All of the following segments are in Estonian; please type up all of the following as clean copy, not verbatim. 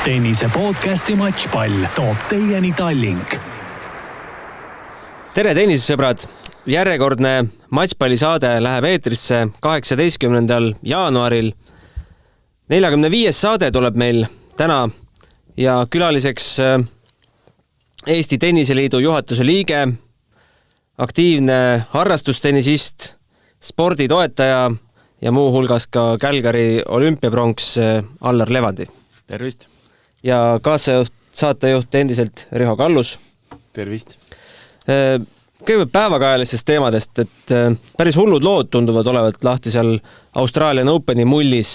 Tennise podcasti Matchpall toob teieni Tallink. Tere tennisesõbrad! Järjekordne Matchpalli saade läheb eetrisse 18. jaanuaril. 45. saade tuleb meil täna ja külaliseks Eesti Tenniseliidu juhatuse liige, aktiivne harrastustennisist, sporditoetaja ja muu hulgas ka Calgary olümpiapronks Allar Levandi. Tervist! Ja saatejuht endiselt Riho Kallus. Tervist! Kõigepealt päevakajalistest teemadest, et päris hullud lood tunduvad olevat lahti seal Australian Openi mullis.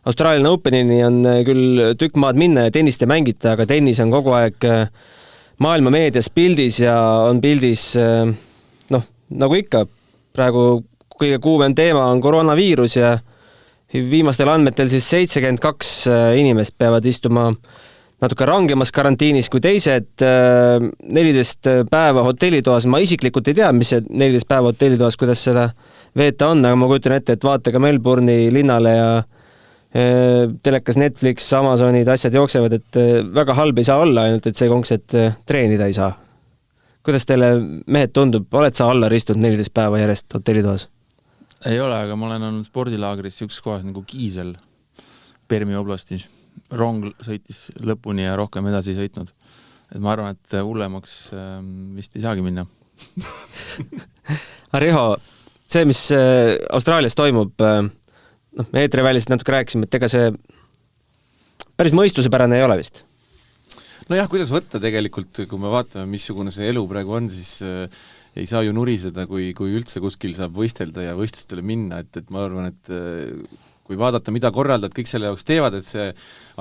Australian Openini on küll tükk maad minna ja tennist ei mängita, aga tennis on kogu aeg maailma meedias pildis ja on pildis, nagu ikka, praegu kõige kuumem teema on koroonaviirus ja viimastel andmetel siis 72 inimest peavad istuma natuke rangemas karantiinis kui teised. 14 päeva hotellitoas, ma isiklikult ei tea, mis see 14 päeva hotellitoas, kuidas seda veeta on, aga ma kujutan ette, et vaata ka Melbourne'i linnale ja telekas Netflix, Amazonid, asjad jooksevad, et väga halb ei saa olla, ainult et see konks, et treenida ei saa. Kuidas teile mehed tundub? Oled sa Allar istunud 14 päeva järjest hotellitoas? Ei ole, aga ma olen olnud spordilaagris üks kohas nagu Kiisel Permi oblastis. Rong sõitis lõpuni ja rohkem edasi ei sõitnud. Et ma arvan, et hullemaks vist ei saagi minna. Riho, see, mis Austraalias toimub, me eetrivälist natuke rääkisime, et ega see päris mõistusepärane ei ole vist. No jah, kuidas võtta tegelikult, kui me vaatame, missugune see elu praegu on, siis ei saa ju nuriseda, kui üldse kuskil saab võistelda ja võistlustele minna, et ma arvan, et kui vaadata, mida korraldad, kõik selle jaoks teevad, et see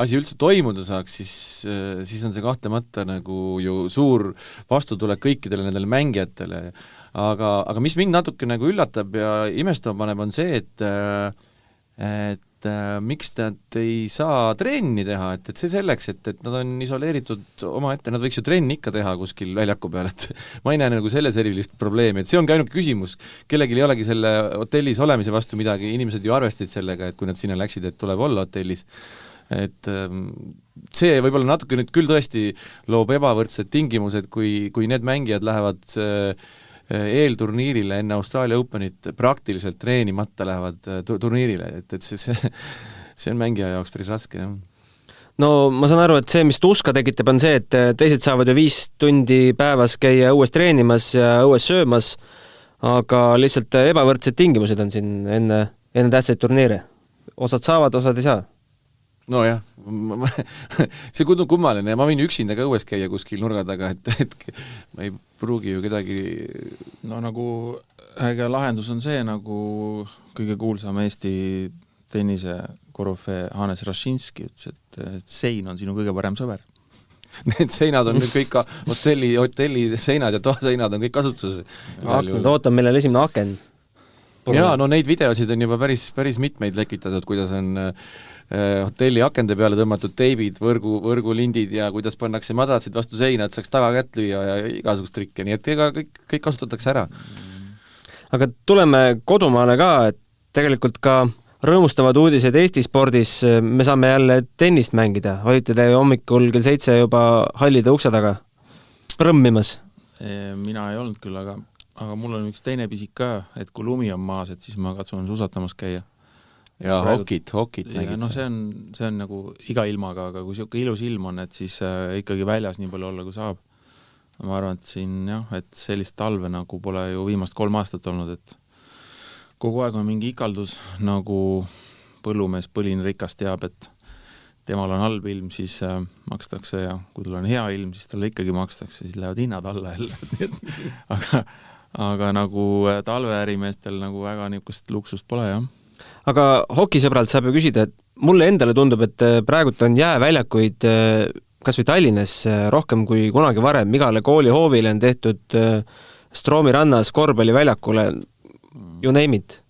asi üldse toimuda saaks, siis on see kahtlemata nagu ju suur vastutulek kõikidele nendele mängijatele. Aga mis mind natuke nagu üllatab ja imestama paneb, on see, et miks nad ei saa trenni teha, et see selleks, et nad on isoleeritud oma ette, nad võiks ju trenni ikka teha kuskil väljaku peal, et ma ei näe nagu selles erilist probleemi, et see ongi ainuke küsimus, kellelgi ei olegi selle hotellis olemise vastu midagi, inimesed ju arvestasid sellega, et kui nad sinna läksid, et tuleb olla hotellis, et see võib-olla natuke nüüd küll tõesti loob ebavõrdsed tingimused, kui need mängijad lähevad eelturniirile enne Austraalia Openit praktiliselt treenimata lähevad turniirile, et see on mängija jaoks päris raske. Jah. No ma saan aru, et see, mis tuska tekitab, on see, et teised saavad ju 5 tundi päevas käia õues treenimas ja õues söömas, aga lihtsalt ebavõrdsed tingimused on siin enne tähtsaid turniire. Osad saavad, osad ei saa. No jah, see kundub kummaline ja ma võin üksinda ka õues käia kuskil nurga taga, et ma ei pruugi ju kedagi... No nagu äge lahendus on see, nagu kõige kuulsam Eesti tennise korüfee Hannes Rašinski ütles, et sein on sinu kõige parem sõber. Need seinad on nüüd kõik hotelli seinad ja toaseinad on kõik kasutuses. Ootan meile esimene aken. Jaa, no neid videosid on juba päris mitmeid lekitatud, kuidas on hotelli akende peale tõmmatud teibid, võrgulindid ja kuidas pannakse madratsid vastu seina, et saaks taga kätt lüüa ja igasugust trikke, nii et kõik kasutatakse ära. Aga tuleme kodumaale ka, et tegelikult ka rõõmustavad uudised Eesti spordis, me saame jälle tennist mängida. Olite te hommikul kell 7 juba hallide ukse taga prõmmimas? Mina ei olnud küll, aga mul on üks teine pisik ka, et kui lumi on maas, et siis ma katsun susatamas käia. Ja hokit nägid no see on nagu iga ilmaga, aga kui siuke ilus ilm on, et siis ikkagi väljas nii palju olla, kui saab. Ma arvan, et siin et sellist talve nagu pole ju viimast 3 aastat olnud, et kogu aeg on mingi ikaldus, nagu põllumees Põlin Rikas teab, et temal on halb ilm, siis makstakse ja kui tal on hea ilm, siis talle ikkagi makstakse, siis lähevad hinnad alla jälle. aga nagu talveärimeestel nagu väga niisugust luksust pole, jah. Aga hokisõbralt saab ju küsida, et mulle endale tundub, et praegult on jääväljakuid kas või Tallinnas rohkem kui kunagi varem. Igale kooli hoovile on tehtud Stroomi rannas korvpalliväljakule, you name it.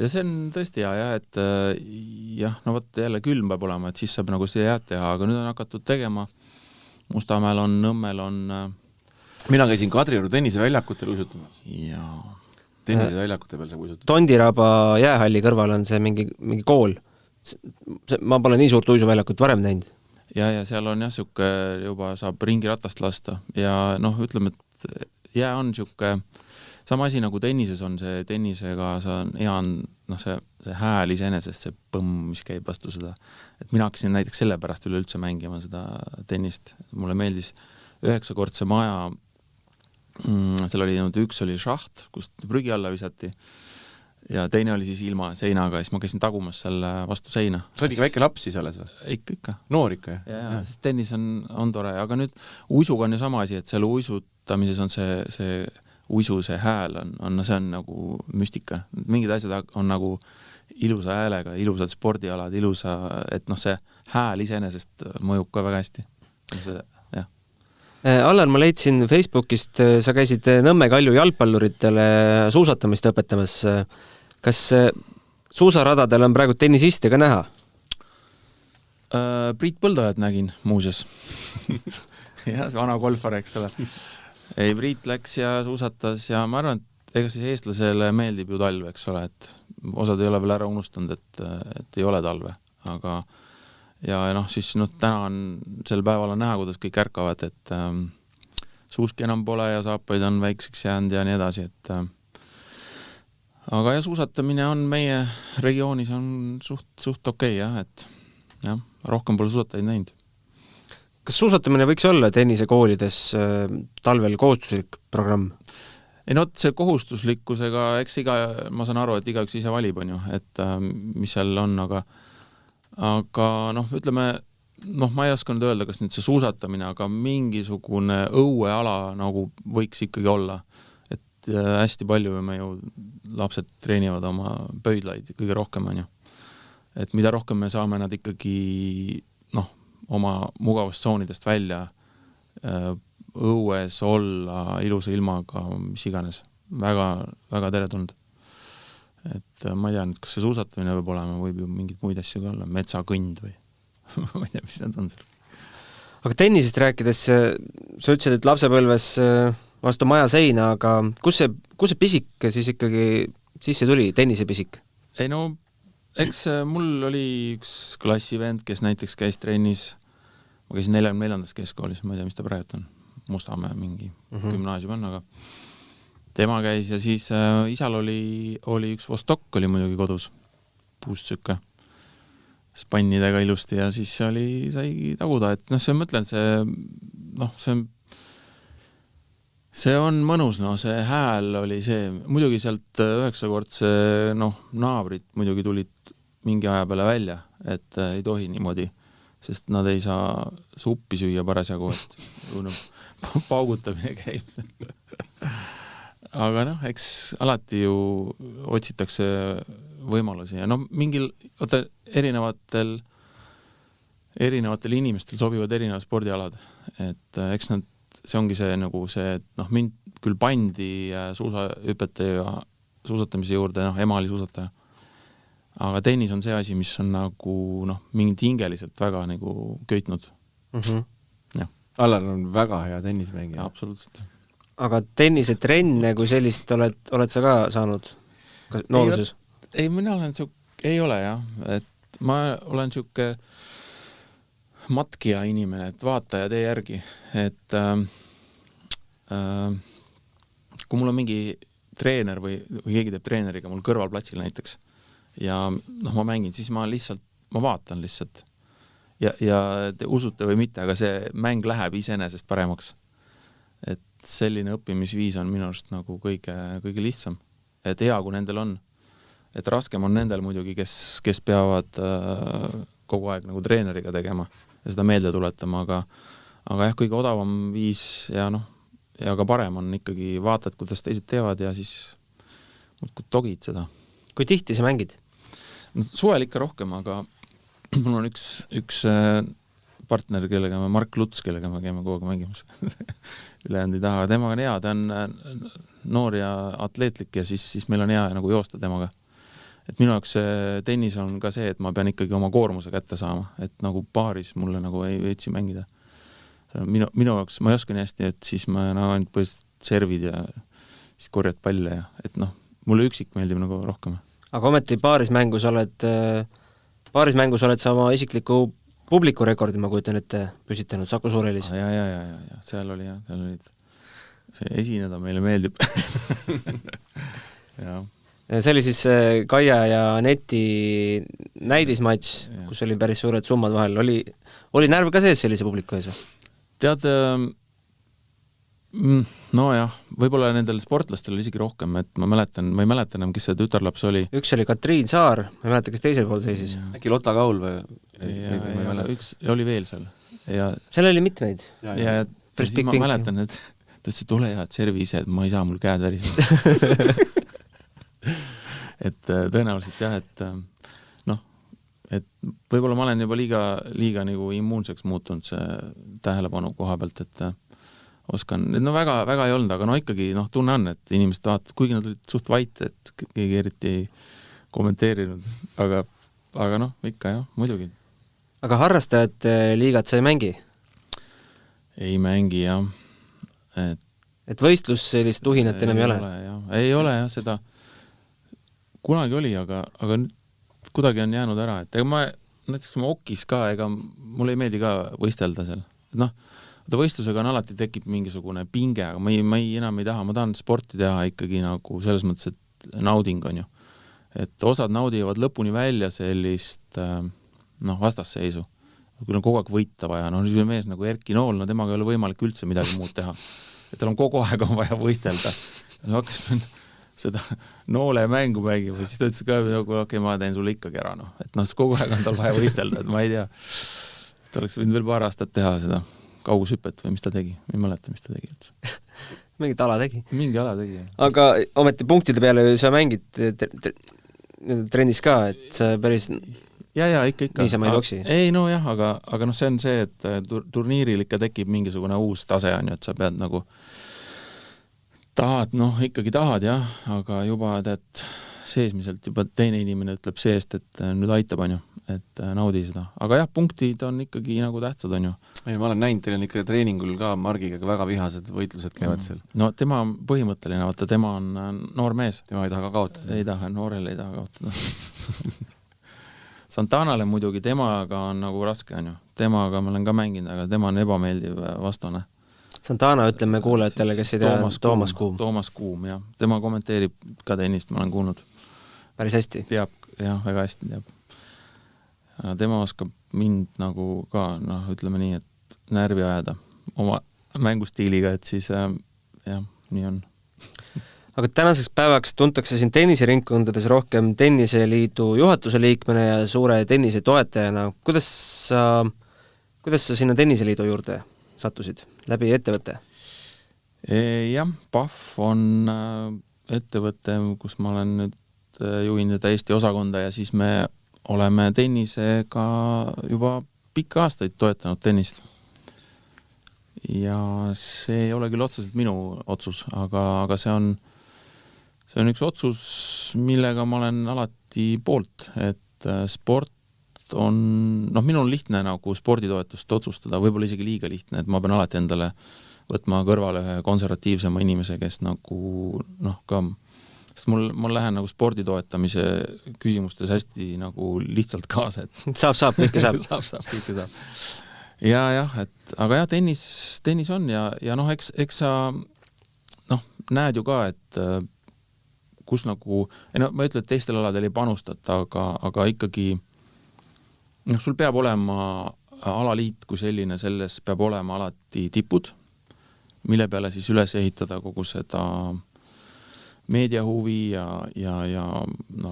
Ja see on tõesti hea, et no võtta jälle külm peab olema, et siis saab nagu see jääd teha, aga nüüd on hakatud tegema. Mustamäel on, Nõmmel on... Mina käisin Kadrioru tenniseväljakutel uisutamas. Jaa. Tenniseväljakute peal saab uisutada. Tondiraba jäähalli kõrval on see mingi kool. Ma pole nii suurt uisuväljakut varem näinud. ja seal on jah, sihuke juba saab ringiratast lasta ja noh, ütleme, et jää on sihuke sama asi nagu tennises on see tennisega, hea on see hääl iseenesest, see põmm, mis käib vastu seda. Et mina hakkasin näiteks selle pärast üleüldse mängima seda tennist. Mulle meeldis 9-kordse maja, seal oli üks oli šaht, kust prügi alla visati ja teine oli siis ilma seinaga ja siis ma käisin tagumas selle vastu seina. Sa olid ikka väike laps siis alles või? Ikka. Noor ikka, jah? Ja, siis tennis on tore, aga nüüd uisuga on ju sama asi, et seal uisutamises on see uisu, see hääl see on nagu müstika. Mingid asjad on nagu ilusa häälega, ilusad spordialad, et see hääl iseenesest mõjub ka väga hästi. Jah. Allar, ma leidsin Facebookist, sa käisid Nõmme Kalju jalgpalluritele suusatamist õpetamas. Kas suusaradadel on praegu tennisiste ka näha? Priit Põldajat nägin muuseas. Jah, vana golfar, eks ole. Ei, Priit läks ja suusatas ja ma arvan, et ega siis eestlasele meeldib ju talve, eks ole, et osad ei ole veel ära unustanud, et ei ole talve, aga ja siis täna on sel päeval on näha, kuidas kõik ärkavad, et suuski enam pole ja saapaid on väikseks jäänud ja nii edasi, et aga ja suusatamine on meie regioonis on suht okei, jah, et jah, rohkem pole suusatajaid näinud. Kas suusatamine võiks olla tennisekoolides talvel kohustuslik programm? Ei see kohustuslikkusega, eks ma saan aru, et igaüks ise valib, on ju, et mis seal on, aga ütleme, ma ei oska nüüd öelda, kas nüüd see suusatamine, aga mingisugune õueala nagu võiks ikkagi olla, et hästi palju me ju lapsed treenivad oma pöidlaid kõige rohkem, on ju. Et mida rohkem me saame nad ikkagi oma mugavustsoonidest välja õues olla ilusa ilmaga, mis iganes. Väga, väga teretulnud. Et ma ei tea nüüd, kas see suusatamine võib olema, võib ju mingid muid asju ka olla, metsakõnd või ma ei tea, mis need on seal. Aga tennisest rääkides, sa ütlesid, et lapsepõlves vastu maja seina, aga kus see pisik siis ikkagi sisse tuli, tennisepisik? Ei eks mul oli üks klassivend, kes näiteks käis trennis, ma käisin 44. keskkoolis, ma ei tea, mis ta praegu on, Mustamäe mingi gümnaasium on, aga tema käis ja siis isal oli üks Vostok oli muidugi kodus, puustsükke, spannidega ilusti ja siis sai taguda, et see mõtlen, see on mõnus, see hääl oli see, muidugi sealt 9-kordse naabrid muidugi tulid mingi aja peale välja, et ei tohi niimoodi, sest nad ei saa suppi süüa parasjagu, et paugutamine käib. Aga eks alati ju otsitakse võimalusi ja erinevatel inimestel sobivad erinevad spordialad, et eks see ongi see nagu see, et mind küll pandi suusahüpetaja suusatamise juurde, ema oli suusataja. Aga tennis on see asi, mis on nagu mingit hingeliselt väga nagu köitnud. Allar on väga hea tennismängija. Absoluutselt. Aga tennisetrenne kui sellist oled sa ka saanud nooruses? Ei, mina olen ei ole jah, et ma olen siuke matkija inimene, et vaata ja tee järgi, et kui mul on mingi treener või keegi teeb treeneriga mul kõrvalplatsil näiteks ja ma mängin, siis ma vaatan lihtsalt ja te usute või mitte, aga see mäng läheb iseenesest paremaks. Et selline õppimisviis on minu arust nagu kõige lihtsam, et hea, kui nendel on, et raskem on nendel muidugi, kes peavad kogu aeg nagu treeneriga tegema ja seda meelde tuletama, aga jah, kõige odavam viis ja ka parem on ikkagi vaatad, kuidas teised teevad ja siis togid seda. Kui tihti sa mängid? Suvel ikka rohkem, aga mul on üks partner, kellega Mark Luts, kellega me käime kogu aeg mängimas. Ülejäänud ei taha. Temaga on hea, ta on noor ja atleetlik ja siis meil on hea nagu joosta temaga. Et minu jaoks tennis on ka see, et ma pean ikkagi oma koormuse kätte saama, et nagu paaris mulle nagu ei veitsi mängida. Minu jaoks ma ei oska nii hästi, et siis ma ainult põhiliselt servid ja siis korjad palle ja et mulle üksik meeldib nagu rohkem. Aga ometi paarismängus oled sa oma isikliku publikurekordi, ma kujutan ette, püsitanud Saku Suurhallis. Ja, seal olid, see esineda meile meeldib. Ja. See oli siis Kaia ja Aneti näidismatš, kus oli päris suured summad vahel. Oli närv ka sees sellise publiku ees? Tead, nojah, võib-olla nendel sportlastel oli isegi rohkem, et ma ei mäleta enam, kes see tütarlaps oli. Üks oli Katriin Saar, ma ei mäleta, kes teisel pool seisis. Äkki Lotta Kaul või? Üks oli veel seal. Ja seal oli mitmeid. Ja siis ma mäletan, et ta ütles, et ole hea, et servi ise, et ma ei saa mul käed värisema. Et tõenäoliselt jah, et võib-olla ma olen juba liiga nagu immuunseks muutunud see tähelepanu koha pealt, et oskan, väga ei olnud, aga ikkagi tunne on, et inimesed vaatavad, kuigi nad olid suht vait, et keegi eriti ei kommenteerinud, aga ikka jah, muidugi. Aga harrastajate liigat sa ei mängi? Ei mängi, jah. Et võistlus sellist tuhinat enam ei ole? Ei ole jah, seda kunagi oli, aga kuidagi on jäänud ära, et näiteks ma okis ka, ega mulle ei meeldi ka võistelda seal. Võistlusega on alati tekib mingisugune pinge, aga ma enam ei taha, ma tahan sporti teha ikkagi nagu selles mõttes, et nauding on ju. Et osad naudivad lõpuni välja sellist vastasseisu. Kui on kogu aeg võita vaja, siis mees nagu Erki Nool, temaga ei ole võimalik üldse midagi muud teha. Et tal on kogu aeg on vaja võistelda. Hakkas seda noole mängu mängima, siis ta ütles ka, okei, ma teen sulle ikkagi ära. Et kogu aeg on tal vaja võistelda, et ma ei tea. Ta oleks võinud veel paar aastat teha seda kaugushüpet või mis ta tegi, ei mäleta, mis ta tegi üldse. Mingit ala tegi. Mingi ala tegi. Aga ometi punktide peale sa mängid trennis ka, et sa päris ja ikka. Niisama ei joksi. Ei, jah, aga see on see, et turniiril ikka tekib mingisugune uus tase, on ju, et sa pead nagu ikkagi tahad, jah, aga juba tead seesmiselt juba teine inimene ütleb seest, et nüüd aitab, on ju, et naudi seda. Aga jah, punktid on ikkagi nagu tähtsad, on ju. Ei, ma olen näinud, teil on ikka treeningul ka Margiga väga vihased võitlused käivad seal. Tema on põhimõtteline, vaata, tema on noor mees. Tema ei taha ka kaotada. Ei taha, noorel ei taha kaotada. Santanale muidugi, temaga on nagu raske, on ju. Temaga ma olen ka mänginud, aga tema on ebameeldiv vastane. Santana, ütleme kuulajatele, kes ei tea, Toomas Kuum. Toomas Kuum, jah. Tema kommenteerib ka tennist, ma olen kuulnud. Päris hästi. Teab, jah, väga hästi teab. Tema oskab mind nagu ka, ütleme nii, et närvi ajada oma mängustiiliga, et siis jah, nii on. Aga tänaseks päevaks tuntakse siin tenniseringkondades rohkem Tenniseliidu juhatuse liikmena ja suure tennise toetajana. Kuidas sa sinna Tenniseliidu juurde sattusid? Läbi ettevõtte? Jah, PAF on ettevõte, kus ma olen nüüd juhin Eesti osakonda ja siis me oleme tennisega juba pikka aastaid toetanud tennist. Ja see ei ole küll otseselt minu otsus, aga see on üks otsus, millega ma olen alati poolt, et sport on, minul on lihtne nagu sporditoetust otsustada, võib-olla isegi liiga lihtne, et ma pean alati endale võtma kõrvale ühe konservatiivsema inimese, kes nagu ka, sest mul lähen nagu spordi toetamise küsimustes hästi nagu lihtsalt kaasa, et saab, kõike saab. kõike saab. Ja, aga jah, tennis on ja eks sa näed ju ka, et kus nagu, ma ütlen, et teistel aladel ei panustata, aga ikkagi sul peab olema alaliit kui selline, selles peab olema alati tipud, mille peale siis üles ehitada kogu seda meediahuvi ja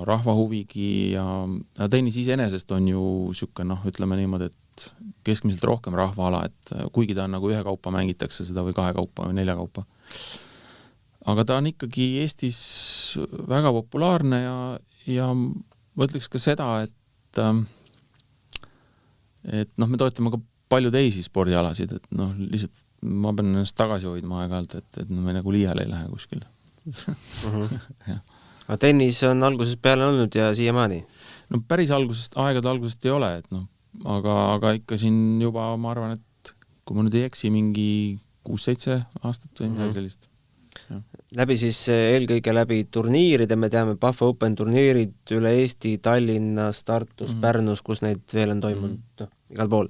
rahva huvigi ja tennis iseenesest on ju siuke, ütleme niimoodi, et keskmiselt rohkem rahvaala, et kuigi ta on nagu ühe kaupa mängitakse seda või kahe kaupa või 4 kaupa. Aga ta on ikkagi Eestis väga populaarne ja ma ütleks ka seda, et me toetame ka palju teisi spordialasid, et lihtsalt ma pean ennast tagasi hoidma aeg-ajalt, et me nagu liiale ei lähe kuskil. Aga tennis on algusest peale olnud ja siiamaani? Päris aegade algusest ei ole, et aga ikka siin juba, ma arvan, et kui ma nüüd ei eksi, mingi 6-7 aastat või midagi sellist. Ja. Eelkõige läbi turniiride, me teame PAF Open turniirid üle Eesti, Tallinnas, Tartus, Pärnus, kus neid veel on toimunud igal pool.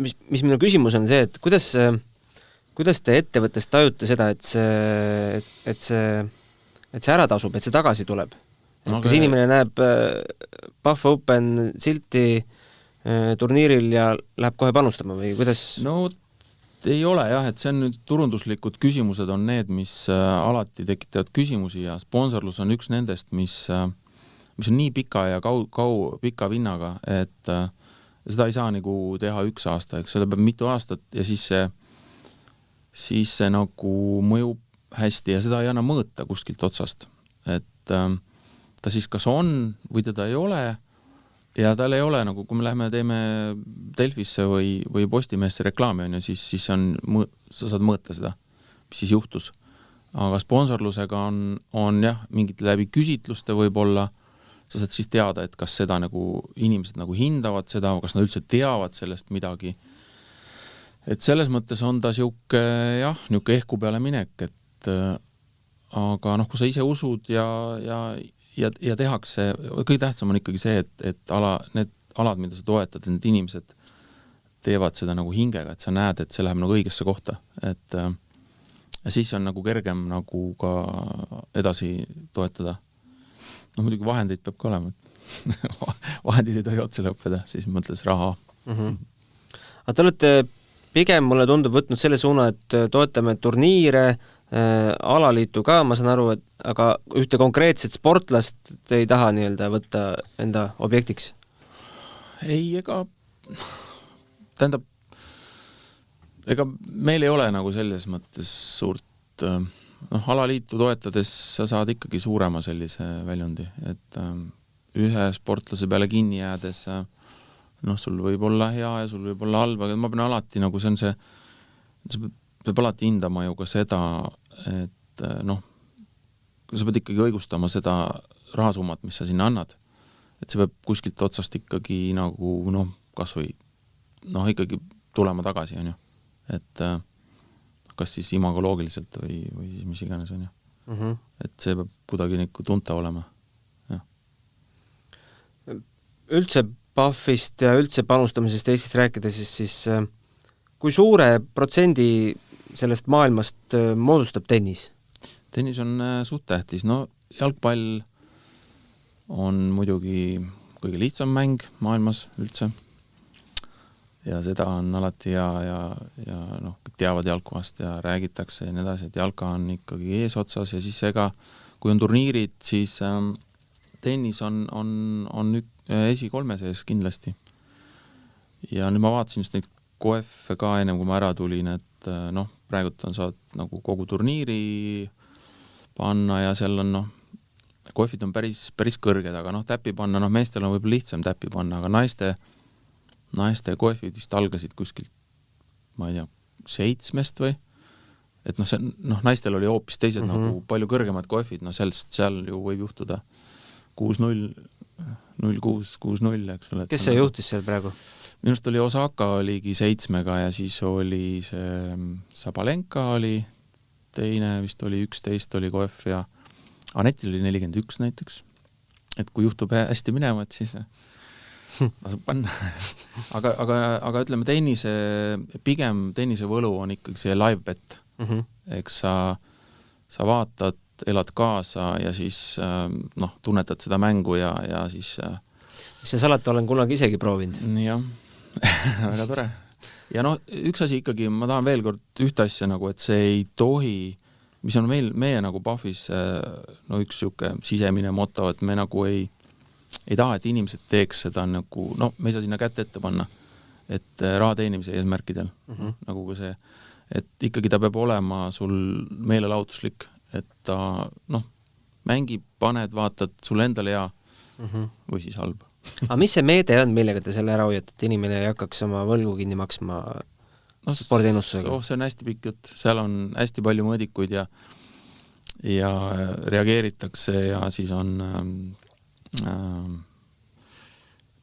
Mis minu küsimus on see, et kuidas te ettevõttes tajute seda, et see ära tasub, et see tagasi tuleb? Kas inimene näeb Pahv Open silti turniiril ja läheb kohe panustama või kuidas? No ei ole jah, et see on nüüd turunduslikud küsimused on need, mis alati tekitavad küsimusi ja sponsorlus on üks nendest, mis on nii pika ja pika vinnaga, et seda ei saa nagu teha 1 aasta, eks seda peab mitu aastat ja siis see nagu mõjub hästi ja seda ei anna mõõta kuskilt otsast. Et ta siis kas on või teda ei ole ja tal ei ole, nagu kui me läheme teeme Delfisse või Postimehesse reklaami on ja siis sa saad mõõta seda, mis siis juhtus. Aga sponsorlusega on jah, mingid läbi küsitluste võib-olla, sa saad siis teada, et kas seda nagu inimesed nagu hindavad seda, kas nad üldse teavad sellest midagi. Et selles mõttes on ta siuke ehku peale minek, et aga kui sa ise usud ja tehakse, kõige tähtsam on ikkagi see, et need alad, mida sa toetad, need inimesed teevad seda nagu hingega, et sa näed, et see läheb nagu õigesse kohta, et ja siis on nagu kergem nagu ka edasi toetada. Muidugi vahendeid peab ka olema, vahendid ei tohi otse lõppeda, siis mõtles raha. Aga te olete pigem, mulle tundub, võtnud selle suuna, et toetame turniire, alaliitu ka, ma saan aru, aga ühte konkreetset sportlast te ei taha nii-öelda võtta enda objektiks? Ei, tähendab, meil ei ole nagu selles mõttes suurt alaliitu toetades sa saad ikkagi suurema sellise väljundi, et ühe sportlase peale kinni jäädes sul võib olla hea ja sul võib olla halb, aga ma pean alati nagu see peab alati hindama ju ka seda, et sa pead ikkagi õigustama seda rahasummat, mis sa sinna annad. Et see peab kuskilt otsast ikkagi nagu kas või ikkagi tulema tagasi, on ju. Et kas siis imagoloogiliselt või mis iganes on ju. Et see peab kuidagi nagu tunta olema. Ja. Üldse Pahvist ja üldse panustamisest Eestis rääkides, siis kui suure protsendi sellest maailmast moodustab tennis? Tennis on suht tähtis. Jalgpall on muidugi kõige lihtsam mäng maailmas üldse. Ja seda on alati ja kõik teavad jalkavast ja räägitakse ja nii edasi, et jalka on ikkagi eesotsas ja siis kui on turniirid, siis tennis on esi 3 sees kindlasti. Ja nüüd ma vaatasin just neid KF ka ennem, kui ma ära tulin, et praegult saad nagu kogu turniiri panna ja seal on KF-id on päris kõrged, aga täppi panna, meestel on võib-olla lihtsam täppi panna, aga naiste KF-id vist algasid kuskilt, ma ei tea, 7 või? Et naistel oli hoopis teised nagu palju kõrgemad KF-id, seal ju võib juhtuda 6-0, 0-6, 6-0, eks ole. Kes see juhtis seal praegu? Minust oli Osaka oligi 7 ja siis oli see Sabalenka oli teine, vist oli 11 oli KF ja Anetil oli 41 näiteks. Et kui juhtub hästi minema, et siis asub panna. aga ütleme, pigem tennise võlu on ikkagi see live bet. Eks sa vaatad, elad kaasa ja siis tunnetad seda mängu ja siis mis see salata olen kunagi isegi proovinud. Jah, väga tore. Ja üks asi ikkagi, ma tahan veel kord ühte asja et see ei tohi, mis on meie nagu Pahvis üks siuke sisemine moto, et me nagu ei taha, et inimesed teeks seda nagu, me ei saa sinna kätte ette panna, et raha teenimise eesmärkidel. Nagu ka see, et ikkagi ta peab olema sul meelelahutuslik, et ta mängib, paned, vaatad sul endale hea või siis halb. Aga mis see meede on, millega te selle ära hoiate, et inimene ei hakkaks oma võlgu kinni maksma sporditeenustusega? See on hästi pikk jutt, seal on hästi palju mõõdikuid ja reageeritakse ja siis on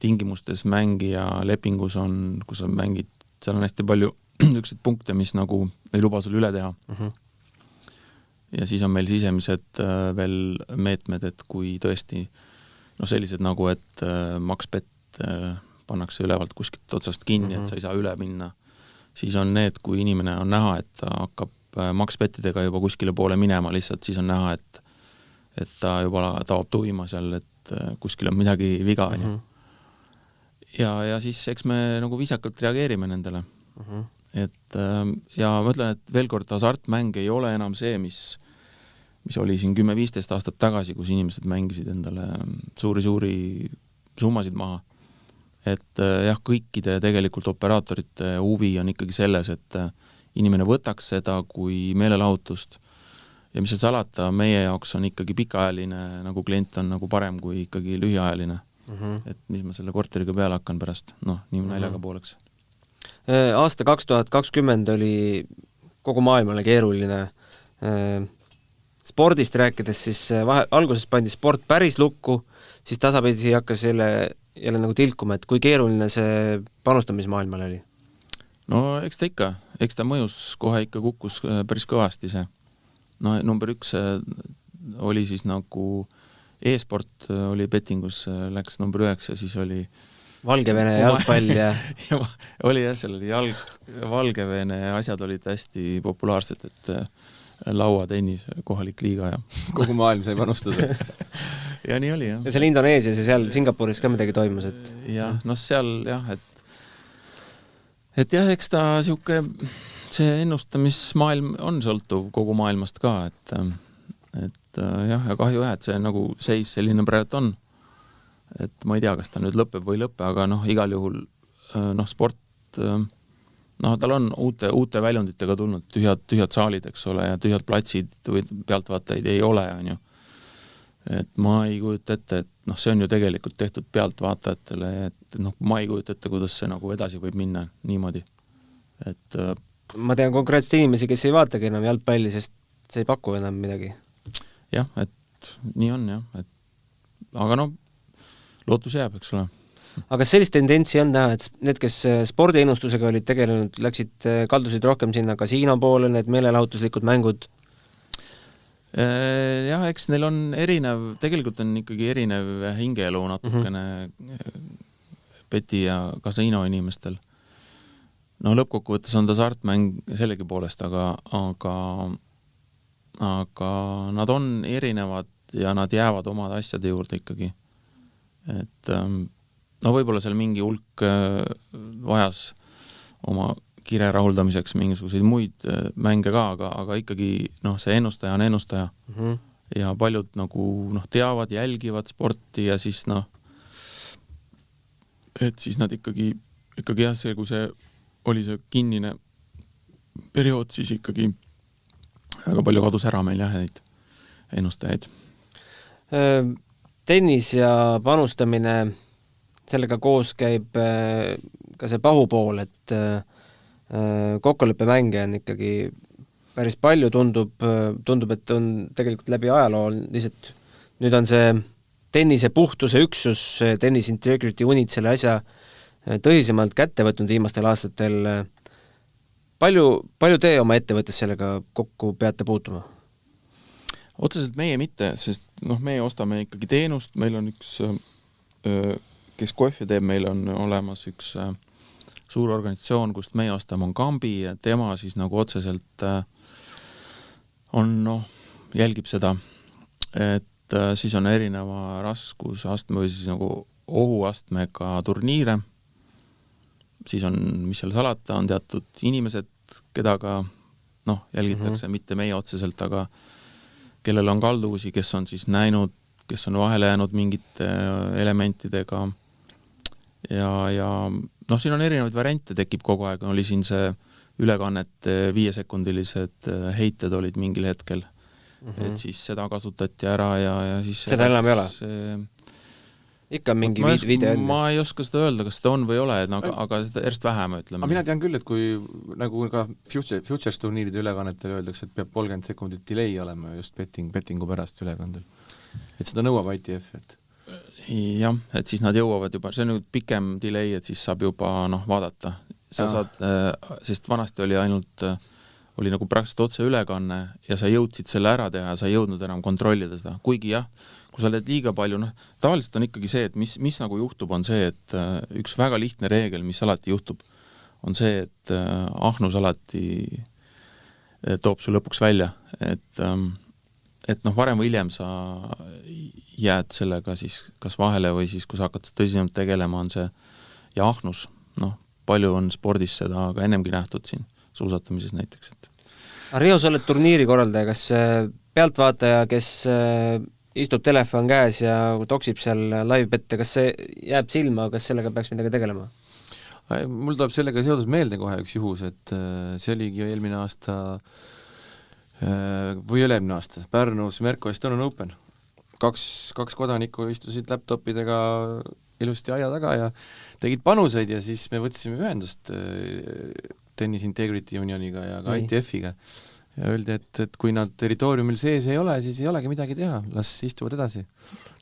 tingimustes mängija lepingus on, kus sa mängid, seal on hästi palju ükseid punkte, mis nagu ei luba sul üle teha. Ja siis on meil sisemised veel meetmed, et kui tõesti sellised nagu, et MaxBet pannakse ülevalt kuskilt otsast kinni, et sa ei saa üle minna. Siis on need, kui inimene on näha, et ta hakkab makspettidega juba kuskile poole minema, lihtsalt siis on näha, et ta juba taob tuima seal, et kuskil on midagi viga. Ja siis eks me nagu viisakalt reageerime nendele. Et ja ma ütlen, et veel kord hasartmäng ei ole enam see, mis oli siin 10-15 aastat tagasi, kus inimesed mängisid endale suuri summasid maha. Et jah, kõikide tegelikult operaatorite huvi on ikkagi selles, et inimene võtaks seda kui meelelahutust. Ja mis seal salata, meie jaoks on ikkagi pikaajaline nagu klient on nagu parem kui ikkagi lühiajaline. Et mis ma selle korteriga peale hakkan pärast, nii naljaga pooleks. Aasta 2020 oli kogu maailmale keeruline. Spordist rääkides, siis alguses pandi sport päris lukku, siis tasapisi hakkas jälle nagu tilkuma, et kui keeruline see panustamismaailmal oli? No eks ta mõjus kohe ikka kukkus päris kõvasti see. Number 1 oli siis nagu e-sport oli bettingus, läks number 9 ja siis oli Valgevene jalgpall ja oli jah, seal oli Valgevene asjad olid hästi populaarsed, et lauatennis, kohalik liiga ja kogu maailm sai panustada. Ja nii oli, jah. Ja seal Indoneesias ja seal Singapuris ka midagi toimus, et jah, seal jah, et jah, eks ta see ennustamismaailm on sõltuv kogu maailmast ka, et jah, ja kahju jah, et see nagu seis selline praegu on. Et ma ei tea, kas ta nüüd lõpeb või lõppe, aga igal juhul sport, tal on uute väljunditega tulnud tühjad saalid, eks ole, ja tühjad platsid või pealtvaatajaid ei ole, on ju. Et ma ei kujuta ette, et see on ju tegelikult tehtud pealtvaatajatele, et ma ei kujuta ette, kuidas see nagu edasi võib minna niimoodi. Et ma tean konkreetselt inimesi, kes ei vaatagi enam jalgpalli, sest see ei paku enam midagi. Jah, et nii on, jah. Aga lootus jääb, eks ole. Aga sellist tendentsi on näha, et need, kes spordiennustusega olid tegelenud, kaldusid rohkem sinna kasiino poole, need meelelahutuslikud mängud? Jah, eks neil on tegelikult on ikkagi erinev hingeelu natukene peti ja kasiino inimestel. Lõppkokkuvõttes on ta hasartmäng sellegi poolest, aga nad on erinevad ja nad jäävad omad asjade juurde ikkagi. Et võib-olla seal mingi hulk vajas oma kire rahuldamiseks mingisuguseid muid mänge ka, aga ikkagi see ennustaja on ennustaja. Ja paljud nagu teavad, jälgivad sporti ja siis et siis nad ikkagi jah, see, kui see oli see kinnine periood, siis ikkagi väga palju kadus ära meil jah, neid ennustajaid. Tennis ja panustamine, sellega koos käib ka see pahupool, et kokkuleppemänge on ikkagi päris palju, tundub, et on tegelikult läbi ajaloo lihtsalt, nüüd on see tennise puhtuse üksus, Tennis Integrity Unit selle asja tõsisemalt kätte võtnud viimastel aastatel. Palju te oma ettevõttes sellega kokku peate puutuma? Otseselt meie mitte, sest meie ostame ikkagi teenust, meil on üks, kes kohvi teeb, meil on olemas üks suur organisatsioon, kust meie ostame, on Kambi ja tema siis nagu otseselt jälgib seda, et siis on erineva raskusastme või siis nagu ohuastmega turniire, siis on, mis seal salata, on teatud inimesed, kedaga jälgitakse, mitte meie otseselt, aga kellel on kalduvusi, kes on siis näinud, kes on vahele jäänud mingite elementidega ja siin on erinevaid variante, tekib kogu aeg, oli siin see ülekannete 5-sekundilised heited olid mingil hetkel, et siis seda kasutati ära ja siis seda enam ei ole? Ikka mingi video enne? Ma ei oska seda öelda, kas seda on või ei ole, aga seda erst vähem ütleme. Mina tean küll, et kui nagu ka futures turniiride ülekannetel öeldakse, et peab 30 sekundit delay olema just bettingu pärast ülekandel. Et seda nõuab ITF, et jah, et siis nad jõuavad juba, see on nüüd pikem delay, et siis saab juba vaadata. Sa saad, sest vanasti oli ainult, oli nagu praktiliselt otse ülekanne ja sa jõudsid selle ära teha ja sa ei jõudnud enam kontrollida seda. Kuigi jah, kui sa oled liiga palju, tavaliselt on ikkagi see, et mis nagu juhtub, on see, et üks väga lihtne reegel, mis alati juhtub, on see, et ahnus alati toob su lõpuks välja, et varem või hiljem sa jääd sellega siis kas vahele või siis, kui sa hakkad tõsisemalt tegelema, on see ja ahnus, palju on spordis seda ka ennemgi nähtud siin suusatamises näiteks. Riho, sa oled turniiri korraldaja, kas pealtvaataja, kes istub telefon käes ja toksib seal live-bette, kas see jääb silma, kas sellega peaks midagi tegelema? Mul tuleb sellega seoses meelde kohe üks juhus, et see oligi eelmine aasta või ülemine aasta Pärnus Merko Estonian Open. Kaks kodanikku istusid laptopidega ilusti aia taga ja tegid panuseid ja siis me võtsime ühendust Tennis Integrity Unioniga ja ka ITF-iga ja öeldi, et kui nad territooriumil sees ei ole, siis ei olegi midagi teha, las istuvad edasi.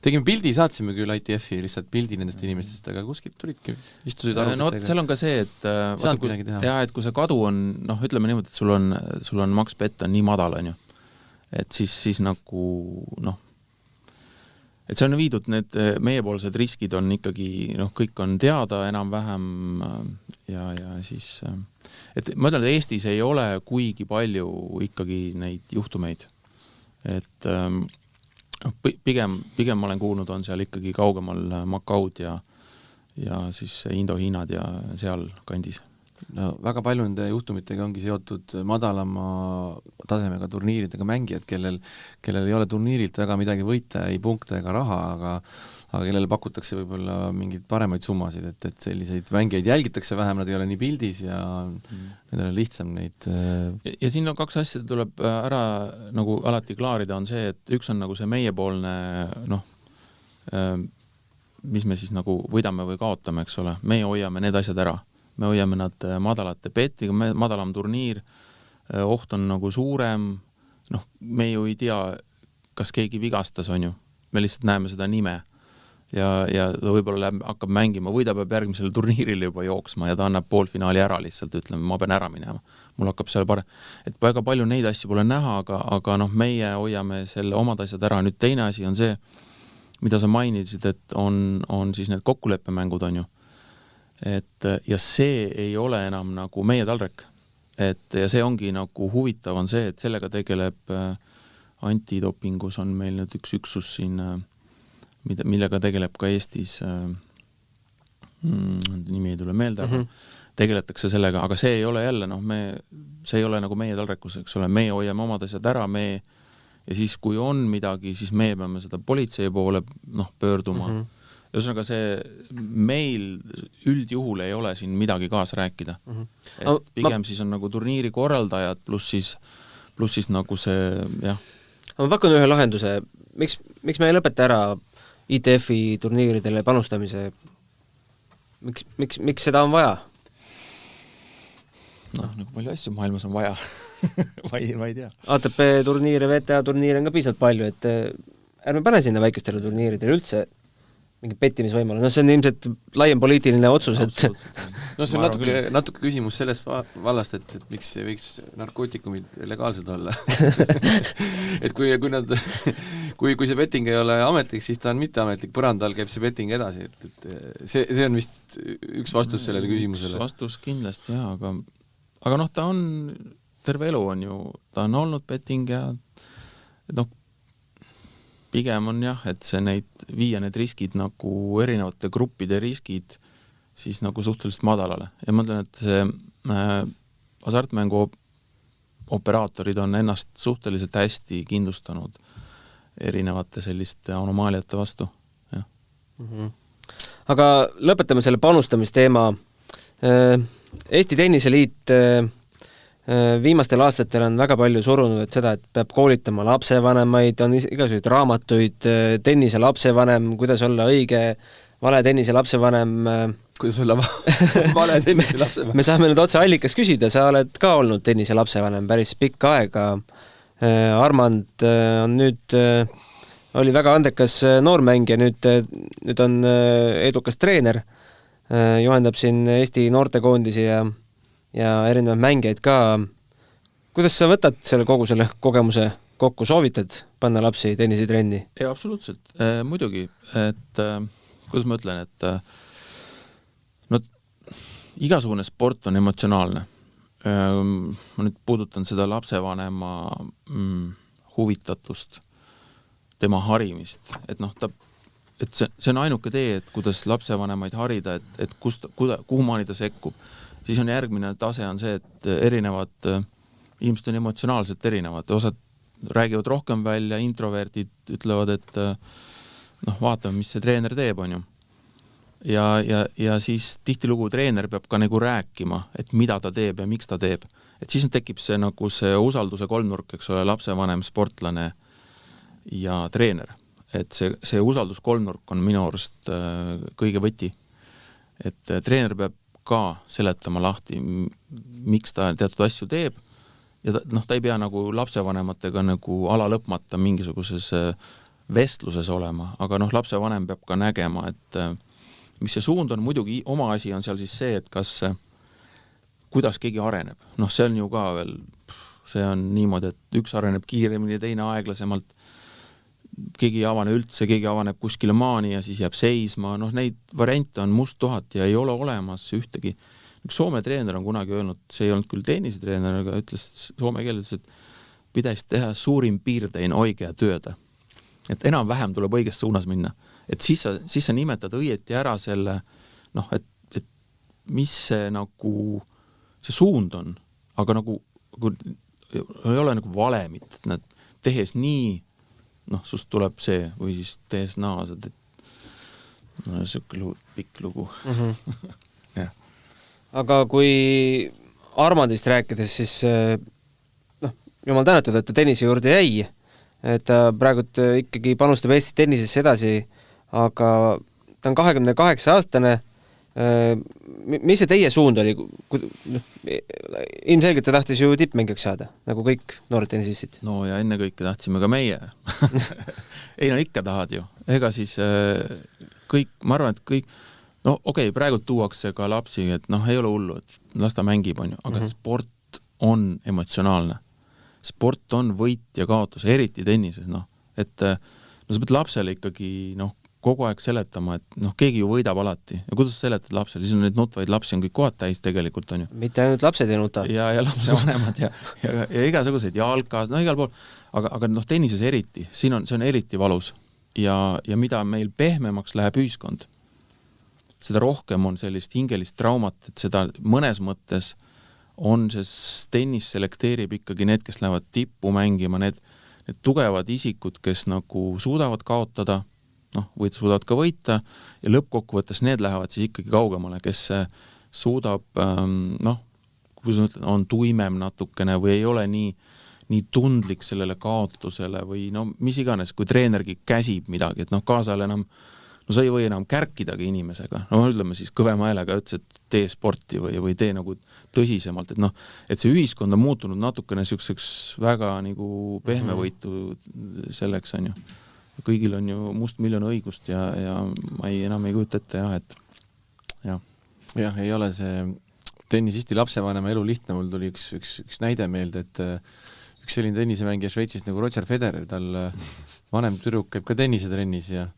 Tegime pildi, saatsime küll ITF-i lihtsalt pildi nendest inimestest, aga kuskilt tulidki, istusid arvutitega. Seal on ka see, et kui see kadu on, ütleme niimoodi, et sul on maksbett on nii madal, on ju, et siis nagu, et see on viidud, need meiepoolsed riskid on ikkagi, kõik on teada enam-vähem ja siis, et ma ütlen, et Eestis ei ole kuigi palju ikkagi neid juhtumeid, et pigem ma olen kuulnud, on seal ikkagi kaugemal Macaud ja siis Indo-Hiinad ja seal kandis. No väga palju nende juhtumitega ongi seotud madalama tasemega turniiridega mängijad, kellel ei ole turniirilt väga midagi võita, ei punkte ega raha, aga kellele pakutakse võib-olla mingeid paremaid summasid, et selliseid mängijaid jälgitakse vähem, nad ei ole nii pildis ja nendel on lihtsam neid... Ja siin on kaks asja, tuleb ära nagu alati klaarida, on see, et üks on nagu see meiepoolne, mis me siis nagu võidame või kaotame, eks ole, meie hoiame need asjad ära. Me hoiame nad madalate petiga, madalam turniir, oht on nagu suurem, me ju ei tea, kas keegi vigastas, on ju. Me lihtsalt näeme seda nime ja ta võib-olla hakkab mängima või ta peab järgmisel turniiril juba jooksma ja ta annab poolfinaali ära lihtsalt, ütleme, ma pean ära minema. Mul hakkab seal et väga palju neid asju pole näha, aga meie hoiame selle omad asjad ära. Nüüd teine asi on see, mida sa mainisid, et on siis need kokkuleppemängud, on ju. Ja see ei ole enam nagu meie talrek. Ja see ongi nagu huvitav on see, et sellega tegeleb antidopingus on meil nüüd üks üksus siin, millega tegeleb ka Eestis, nimi ei tule meelde, aga tegeletakse sellega, aga see ei ole jälle, see ei ole nagu meie talrekus, eks ole, meie hoiame omad asjad ära, ja siis kui on midagi, siis me peame seda politsei poole pöörduma. Ühesõnaga see meil üldjuhul ei ole siin midagi kaasa rääkida. Et pigem siis on nagu turniiri korraldajad pluss siis nagu see, jah. Ma pakun ühe lahenduse. Miks me ei lõpeta ära ITF-i turniiridele panustamise? Miks seda on vaja? Nagu palju asju maailmas on vaja. ma ei tea. ATP turniire, VTA turniire on ka piisavalt palju, et ärme pane sinna väikestele turniiridele üldse mingi pettimisvõimalus. See on ilmselt laiem poliitiline otsus, et... see on natuke küsimus sellest vallast, et miks võiks narkootikumid legaalsed olla. Et kui see betting ei ole ametlik, siis ta on mitteametlik, põrandal käib see betting edasi. See on vist üks vastus sellele küsimusele. Üks vastus kindlasti, jah, aga ta on, terve elu on ju, ta on olnud betting ja pigem on jah, et see viia need riskid nagu erinevate gruppide riskid siis nagu suhteliselt madalale. Ja ma ütlen, et see hasartmängu operaatorid on ennast suhteliselt hästi kindlustanud erinevate selliste anomaaliate vastu. Ja. Aga lõpetame selle panustamisteema. Eesti Tenniseliit viimastel aastatel on väga palju surunud, et seda, et peab koolitama lapsevanemaid, on igasuguseid raamatuid, tennise lapsevanem, kuidas olla õige, vale tennise lapsevanem. Kuidas olla vale tennise lapsevanem? Me saame nüüd otse allikas küsida, sa oled ka olnud tennise lapsevanem päris pikka aega. Armand on nüüd, oli väga andekas noormängija, nüüd on edukas treener, juhendab siin Eesti noortekoondisi ja erinevad mängijaid ka. Kuidas sa võtad kogu selle kogemuse kokku, soovitad panna lapsi tennisetrenni? Ei, absoluutselt. Muidugi, et kuidas ma ütlen, et no igasugune sport on emotsionaalne. Ma nüüd puudutan seda lapsevanema huvitatust, tema harimist, et noh, et see on ainuke tee, et kuidas lapsevanemaid harida, et kuhu maani ta sekkub. Siis on järgmine tase on see, et erinevad inimesed on emotsionaalselt erinevad. Osad räägivad rohkem välja, introverdid ütlevad, et noh, vaatame, mis see treener teeb, on ju. Ja siis tihtilugu treener peab ka nagu rääkima, et mida ta teeb ja miks ta teeb. Et siis tekib see nagu see usalduse kolmnurk, eks ole, lapsevanem, sportlane ja treener. Et see usaldus kolmnurk on minu arust kõige võti. Et treener peab ka seletama lahti, miks ta teatud asju teeb ja ta ei pea nagu lapsevanematega nagu alalõpmata mingisuguses vestluses olema, aga lapsevanem peab ka nägema, et mis see suund on, muidugi oma asi on seal siis see, et kuidas keegi areneb. See on ju ka veel, see on niimoodi, et üks areneb kiiremini, teine aeglasemalt, keegi ei avane üldse, keegi avaneb kuskile maani ja siis jääb seisma, neid variante on must tuhat ja ei ole olemas ühtegi. Üks Soome treener on kunagi öelnud, see ei olnud küll tennisetreener, aga ütles soome keeles, et pitäisi teha suurim piirtein oikea työtä. Et enam-vähem tuleb õiges suunas minna. Et siis sa nimetad õieti ära selle, et mis see nagu, see suund on, aga nagu ei ole nagu valemit, et nad tehes nii, sust tuleb see või siis tehes naasad, et siuke pikk lugu. Ja. Aga kui Armandist rääkides, siis jumal tänatud, et ta tennise juurde jäi, et ta praegu ikkagi panustab Eesti tennisesse edasi, aga ta on 28-aastane. Mis see teie suund oli? Ilmselgelt ta tahtis ju tippmängijaks saada, nagu kõik noored tennisistid. No ja enne kõike tahtsime ka meie. Ei, ikka tahad ju. Ega siis kõik, ma arvan, et kõik, praegu tuuakse ka lapsi, et ei ole hullu, et las ta mängib, on ju, aga sport on emotsionaalne. Sport on võit ja kaotus, eriti tennises, et sa pead lapsele ikkagi, kogu aeg seletama, et keegi ju võidab alati. Ja kuidas sa seletad lapsele? Siis on neid nutvaid lapsi on kõik kohad täis tegelikult, on ju. Mitte ainult lapsed ei nuta. Ja lapse vanemad ja igasuguseid jalkas, igal pool. Aga tennises eriti, see on eriti valus. Ja mida meil pehmemaks läheb ühiskond, seda rohkem on sellist hingelist traumat, et seda mõnes mõttes on see tennis selekteerib ikkagi need, kes lähevad tippu mängima, need tugevad isikud, kes nagu suudavad kaotada, või suudavad ka võita ja lõppkokkuvõttes need lähevad siis ikkagi kaugemale, kes suudab, kuidas ma ütlen, on tuimem natukene või ei ole nii tundlik sellele kaotusele või mis iganes, kui treenergi käsib midagi, et kaasal enam, sa ei või enam kärkidagi inimesega, ütleme siis kõvema häälega ütles, et tee sporti või tee nagu tõsisemalt, et see ühiskond on muutunud natukene selliseks väga nagu pehmevõitu selleks on ju. Kõigil on ju mustmiljon õigust ja ma enam ei kujuta ette, et jah, ei ole see tennisisti lapsevanema elu lihtne, mul tuli üks näide meelde, et üks selline tennisemängija Šveitsist nagu Roger Federer, tal vanem tüdruk käib ka tennisetrennis ja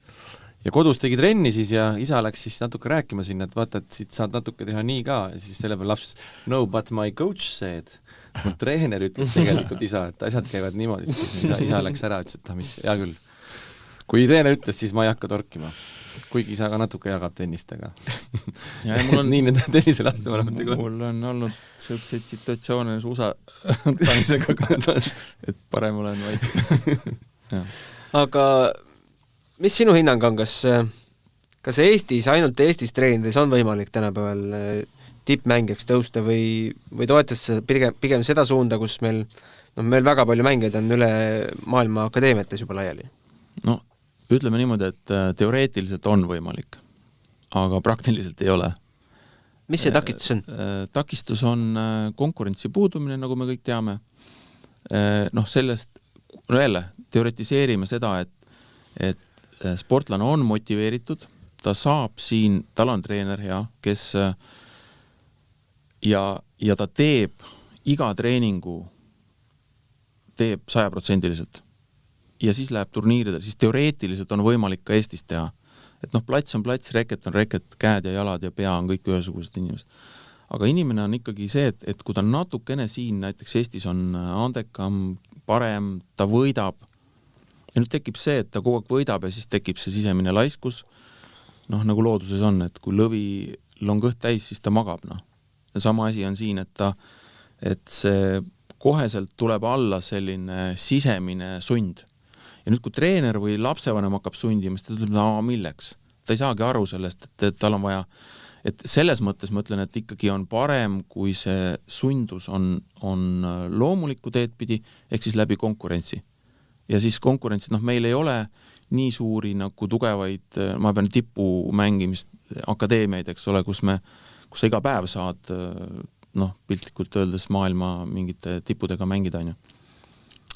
kodus tegi trenni siis ja isa läks siis natuke rääkima sinna, et vaata, et siit saad natuke teha nii ka ja siis selle peale laps no, but my coach said, mu treener ütles tegelikult isa, et asjad käivad niimoodi, isa läks ära, ütles, et mis, hea küll. Kui treener ütles, siis ma ei hakka torkima. Kuigi isa ka natuke jagab tennistega. Nii nende tennise laste vanematega. Mul on olnud selliseid situatsioone USA tanisega ka, et parem olen vaid. Aga mis sinu hinnang on, kas Eestis, ainult Eestis treenides on võimalik tänapäeval tippmängijaks tõusta või toetad sa pigem seda suunda, kus meil väga palju mängijaid on üle maailma akadeemiates juba laiali? Ütleme niimoodi, et teoreetiliselt on võimalik, aga praktiliselt ei ole. Mis see takistus on? Takistus on konkurentsi puudumine, nagu me kõik teame. Sellest, jälle, teoretiseerime seda, et sportlane on motiveeritud, ta saab siin, tal on treener hea, kes ja ta teeb iga treeningu teeb 100%. Ja siis läheb turniiridel, siis teoreetiliselt on võimalik ka Eestis teha. Et plats on plats, reket on reket, käed ja jalad ja pea on kõik ühesugused inimesed. Aga inimene on ikkagi see, et kui ta natukene siin, näiteks Eestis on andekam, parem, ta võidab, ja nüüd tekib see, et ta kogu aeg võidab ja siis tekib see sisemine laiskus, nagu looduses on, et kui lõvil on kõht täis, siis ta magab, Ja sama asi on siin, et see koheselt tuleb alla selline sisemine sund. Ja nüüd, kui treener või lapsevanem hakkab sundima, siis ta ütleb, milleks? Ta ei saagi aru sellest, et tal on vaja, et selles mõttes ma ütlen, et ikkagi on parem, kui see sundus on loomulikku teed pidi, ehk siis läbi konkurentsi. Ja siis konkurentsid, meil ei ole nii suuri nagu tugevaid, ma pean tipu mängimist akadeemiaid, eks ole, kus sa iga päev saad, piltlikult öeldes maailma mingite tippudega mängida, on ju.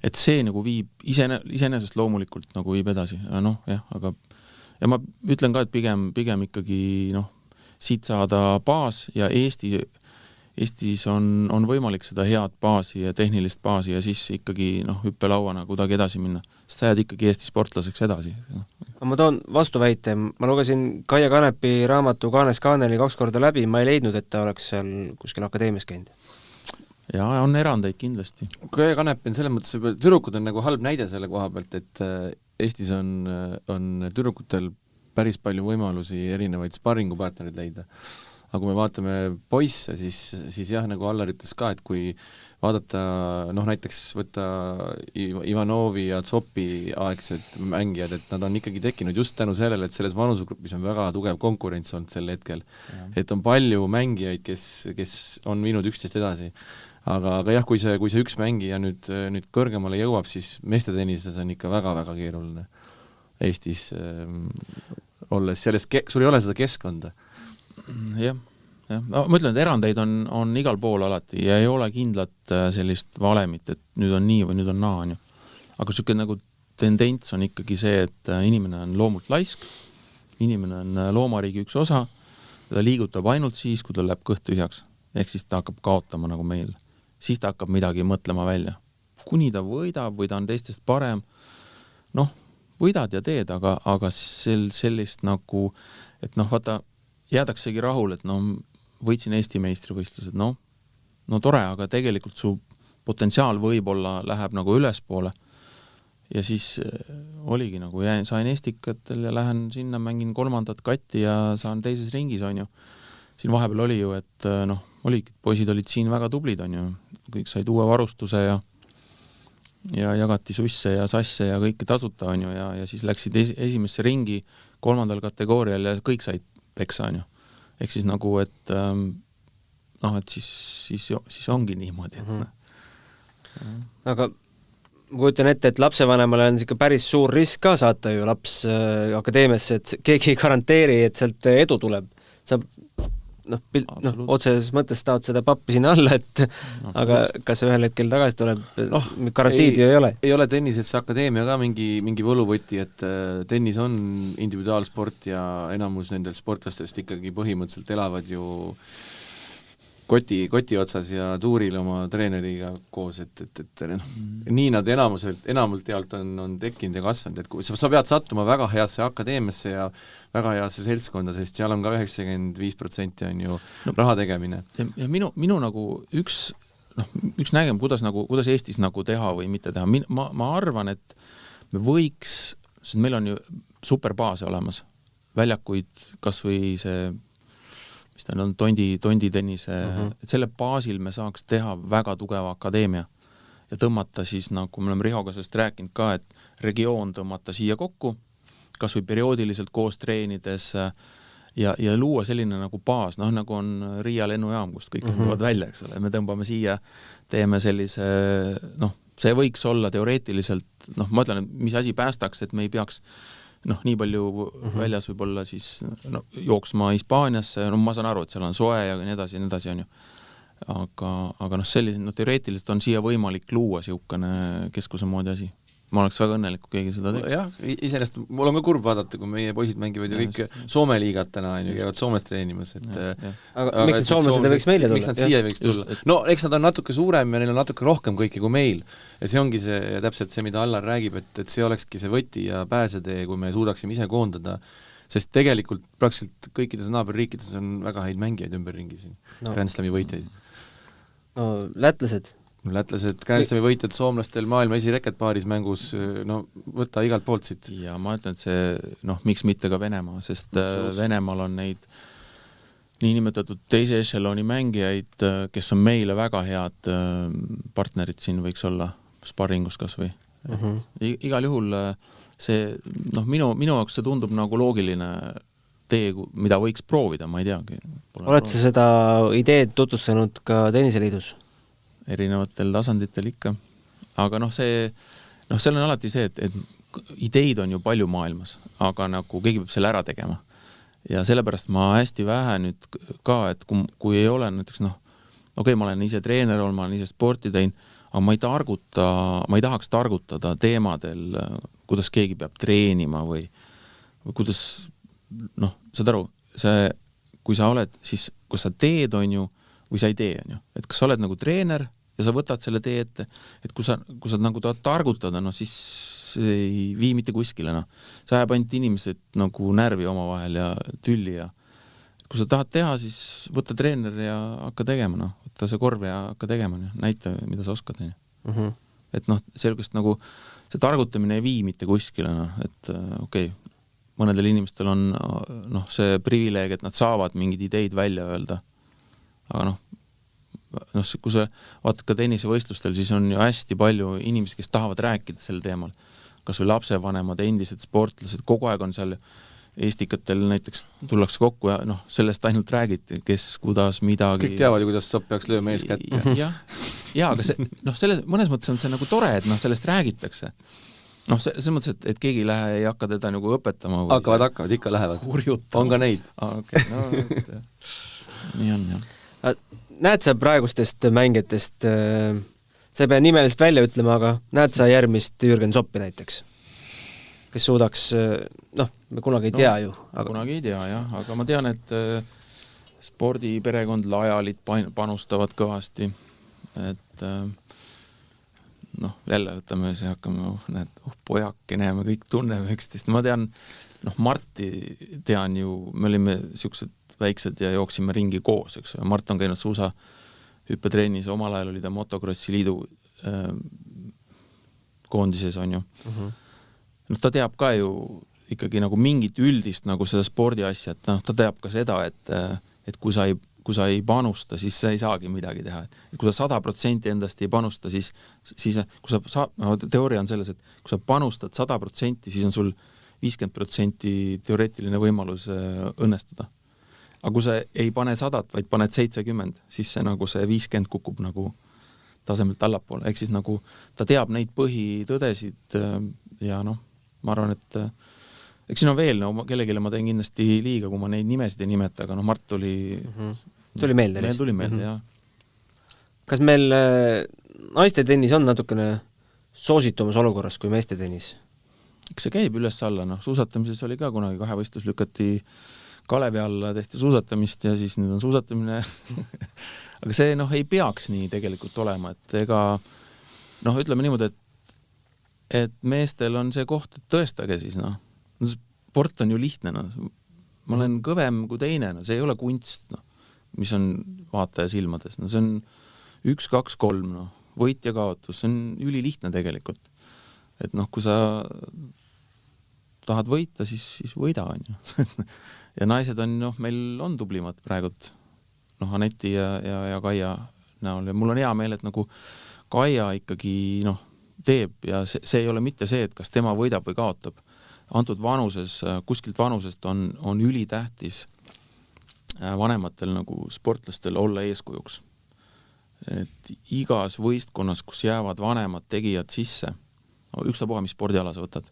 Et see nagu viib iseenesest loomulikult nagu viib edasi. Aga ja ma ütlen ka, et pigem ikkagi siit saada baas ja Eestis on võimalik seda head baasi ja tehnilist baasi ja siis ikkagi hüppelauana kuidagi edasi minna. Sest sa jääd ikkagi Eesti sportlaseks edasi. Ma toon vastuväite. Ma lugesin Kaia Kanepi raamatu Kaanes Kaaneli 2 korda läbi, ma ei leidnud, et ta oleks seal kuskil akadeemias käinud. Ja on erandeid kindlasti. Kaia Kanep on selles mõttes, tüdrukud on nagu halb näide selle koha pealt, et Eestis on tüdrukutel päris palju võimalusi erinevaid sparringupartnerid leida. Aga kui me vaatame poisse, siis jah, nagu Allar ütles ka, et kui vaadata, näiteks võtta Ivanovi ja Tsopi aegsed mängijad, et nad on ikkagi tekkinud just tänu sellele, et selles vanusegrupis on väga tugev konkurents olnud sel hetkel. Ja. Et on palju mängijaid, kes on viinud üksteist edasi. Aga jah, kui see üks mängija nüüd kõrgemale jõuab, siis meestetenises on ikka väga-väga keeruline Eestis olles selles, sul ei ole seda keskkonda. Jah. Ma ütlen, et erandeid on igal pool alati ja ei ole kindlat sellist valemit, et nüüd on nii või nüüd on naa, on ju. Aga selline nagu tendents on ikkagi see, et inimene on loomult laisk, inimene on loomariigi üks osa, ta liigutab ainult siis, kui ta läheb kõht tühjaks, ehk siis ta hakkab kaotama nagu meil. Siis ta hakkab midagi mõtlema välja. Kuni ta võidab või ta on teistest parem, võidad ja teed, aga sellist nagu, et vaata, jäädaksegi rahul, et võitsin Eesti meistrivõistlused, tore, aga tegelikult su potentsiaal võib-olla läheb nagu ülespoole ja siis oligi nagu, sain Estikatel ja lähen sinna, mängin 3. katti ja saan teises ringis, on ju. Siin vahepeal oli ju, et poisid olid siin väga tublid, on ju, kõik said uue varustuse ja jagati susse ja sasse ja kõike tasuta, on ju, ja siis läksid esimesse ringi 3. kategoorial ja kõik said peksa, on ju. Ehk siis nagu, et siis ongi niimoodi. Aga ma kujutan ette, et lapsevanemale on siuke päris suur risk ka saata ju laps akadeemiasse, et keegi ei garanteeri, et sealt edu tuleb. Sa otseses mõttes taod seda pappi sinna alla, et aga kas ühel hetkel tagasi tuleb, garantiid ju ei ole. Ei ole tennisesse akadeemia ka mingi võluvõti, et tennis on individuaalsport ja enamus nendel sportlastest ikkagi põhimõtteliselt elavad ju koti otsas ja tuuril oma treeneriga koos, et nii nad enamalt jaolt on tekkinud ja kasvanud, et kui sa pead sattuma väga heasse akadeemiasse ja väga heasse seltskonda, sest seal on ka 95% on ju raha tegemine. Ja minu nagu üks nägem, kuidas Eestis nagu teha või mitte teha. Ma arvan, et me võiks, sest meil on ju superbaase olemas, väljakuid, kas või see mis ta on tondi tennise, et selle baasil me saaks teha väga tugeva akadeemia ja tõmmata siis, nagu me oleme Rihoga sellest rääkinud ka, et regioon tõmmata siia kokku, kas või perioodiliselt koos treenides ja luua selline nagu baas, nagu on Riia lennujaam, kust kõik tulevad välja, eks ole, me tõmbame siia, teeme sellise, see võiks olla teoreetiliselt, ma ütlen, et mis asi päästaks, et me ei peaks nii palju väljas võib-olla siis jooksma Hispaaniasse, ma saan aru, et seal on soe ja nii edasi, on ju. Aga sellised, teoreetiliselt on siia võimalik luua siukene keskuse moodi asi. ma oleks väga õnnelik, kui keegi seda teeks. jah, iseenesest mul on ka kurb vaadata, kui meie poisid mängivad ju kõik Soome liigad täna, käivad Soomes treenimas, et aga miks need soomlased ei võiks meile tulla? Miks nad siia ei võiks tulla? No eks nad on natuke suurem ja neil on natuke rohkem kõiki kui meil. Ja see ongi see täpselt see, mida Allar räägib, et see olekski see võti ja pääsetee, kui me suudaksime ise koondada, sest tegelikult praktiliselt kõikides naaberriikides on väga häid mängijaid ümberringi siin, Grand Slami võitjaid. No lätlased Grand Slami võitjad soomlastel maailma esireketpaaris mängus, no võta igalt poolt siit. Ja ma ütlen, et see, miks mitte ka Venemaa, sest Venemaal on neid niinimetatud teise ešeloni mängijaid, kes on meile väga head partnerid siin võiks olla sparringus kas või. Igal juhul see, minu jaoks see tundub nagu loogiline tee, mida võiks proovida, ma ei teagi. Oled sa seda ideed tutvustanud ka tenniseliidus? Erinevatel tasanditel ikka. Aga seal on alati see, et ideid on ju palju maailmas, aga nagu keegi peab selle ära tegema. Ja sellepärast ma hästi vähe nüüd ka, et kui ei ole näiteks, ma olen ise treener olnud, ma olen ise sporti teinud, aga ma ei tahaks targutada teemadel, kuidas keegi peab treenima või kuidas, saad aru, kui sa oled, siis kui sa teed, on ju, või sa ei tee, on ju. Et kas sa oled nagu treener ja sa võtad selle tee ette, et kui sa nagu tahad targutada, siis ei vii mitte kuskile, sa jääb ainult inimesed nagu närvi omavahel ja tülli ja kui sa tahad teha, siis võta treener ja hakka tegema, võta see korv ja hakka tegema, näita, mida sa oskad. Et selgest nagu see targutamine ei vii mitte kuskile, et okei, mõnedel inimestel on see privileeg, et nad saavad mingid ideid välja öelda, aga kui sa vaatad ka tennisevõistlustel, siis on ju hästi palju inimesi, kes tahavad rääkida sel teemal. Kas või lapsevanemad, endised sportlased, kogu aeg on seal eestikatel näiteks tullakse kokku ja sellest ainult räägiti, kes, kuidas, midagi. Kõik teavad ju, kuidas sopp peaks lööma ees kätt. Ja, aga see, mõnes mõttes on see nagu tore, et sellest räägitakse. Selles mõttes, et keegi ei hakka teda nagu õpetama. Hakkavad, ikka lähevad. Hurjutama. On ka neid. Nii on, jah. Näed sa praegustest mängijatest, sa ei pea nimelist välja ütlema, aga näed sa järgmist Jürgen Soppi näiteks, kes suudaks, me kunagi ei tea ju. Aga... Kunagi ei tea, jah, aga ma tean, et spordiperekond Lajalid panustavad kõvasti, et jälle võtame see, hakkame, pojakene, me kõik tunneme üksteist. Ma tean, Marti tean ju, me olime siuksed väiksed ja jooksime ringi koos, eks. Mart on käinud suusa hüppetrennis, omal ajal oli ta Motokrossi liidu koondises, on ju. Ta teab ka ju ikkagi nagu mingit üldist nagu seda spordiasja, et ta teab ka seda, et kui sa ei panusta, siis sa ei saagi midagi teha. Et kui sa 100% endast ei panusta, siis kui teooria on selles, et kui sa panustad 100%, siis on sul 50% teoreetiline võimalus õnnestuda. Aga kui sa ei pane 100, vaid paned 70, siis see nagu see 50 kukub nagu tasemelt allapoole. Ehk siis nagu ta teab neid põhitõdesid ja ma arvan, et eks siin on veel, kellegile ma teen kindlasti liiga, kui ma neid nimesid ei nimeta, aga Mart tuli meelde. Tuli meelde, jah. Kas meil naiste tennis on natukene soositumas olukorras kui meeste tennis? Eks see käib üles alla, suusatamises oli ka kunagi kahevõistlus, lükati Kalevi alla, tehti suusatamist ja siis nüüd on suusatamine. Aga see ei peaks nii tegelikult olema, et ega ütleme niimoodi, et meestel on see koht, et tõestage siis, sport on ju lihtne, ma olen kõvem kui teine, see ei ole kunst, mis on vaataja silmades, see on 1, 2, 3, võit ja kaotus, see on ülilihtne tegelikult. Et kui sa tahad võita, siis võida, on ju. Ja naised on, meil on tublimad praegult, Aneti ja Kaia näol. Ja mul on hea meel, et nagu Kaia ikkagi, teeb ja see ei ole mitte see, et kas tema võidab või kaotab. Antud vanuses, kuskilt vanusest on ülitähtis vanematel nagu sportlastel olla eeskujuks. Et igas võistkonnas, kus jäävad vanemad tegijad sisse, ükstapuha, mis spordiala sa võtad,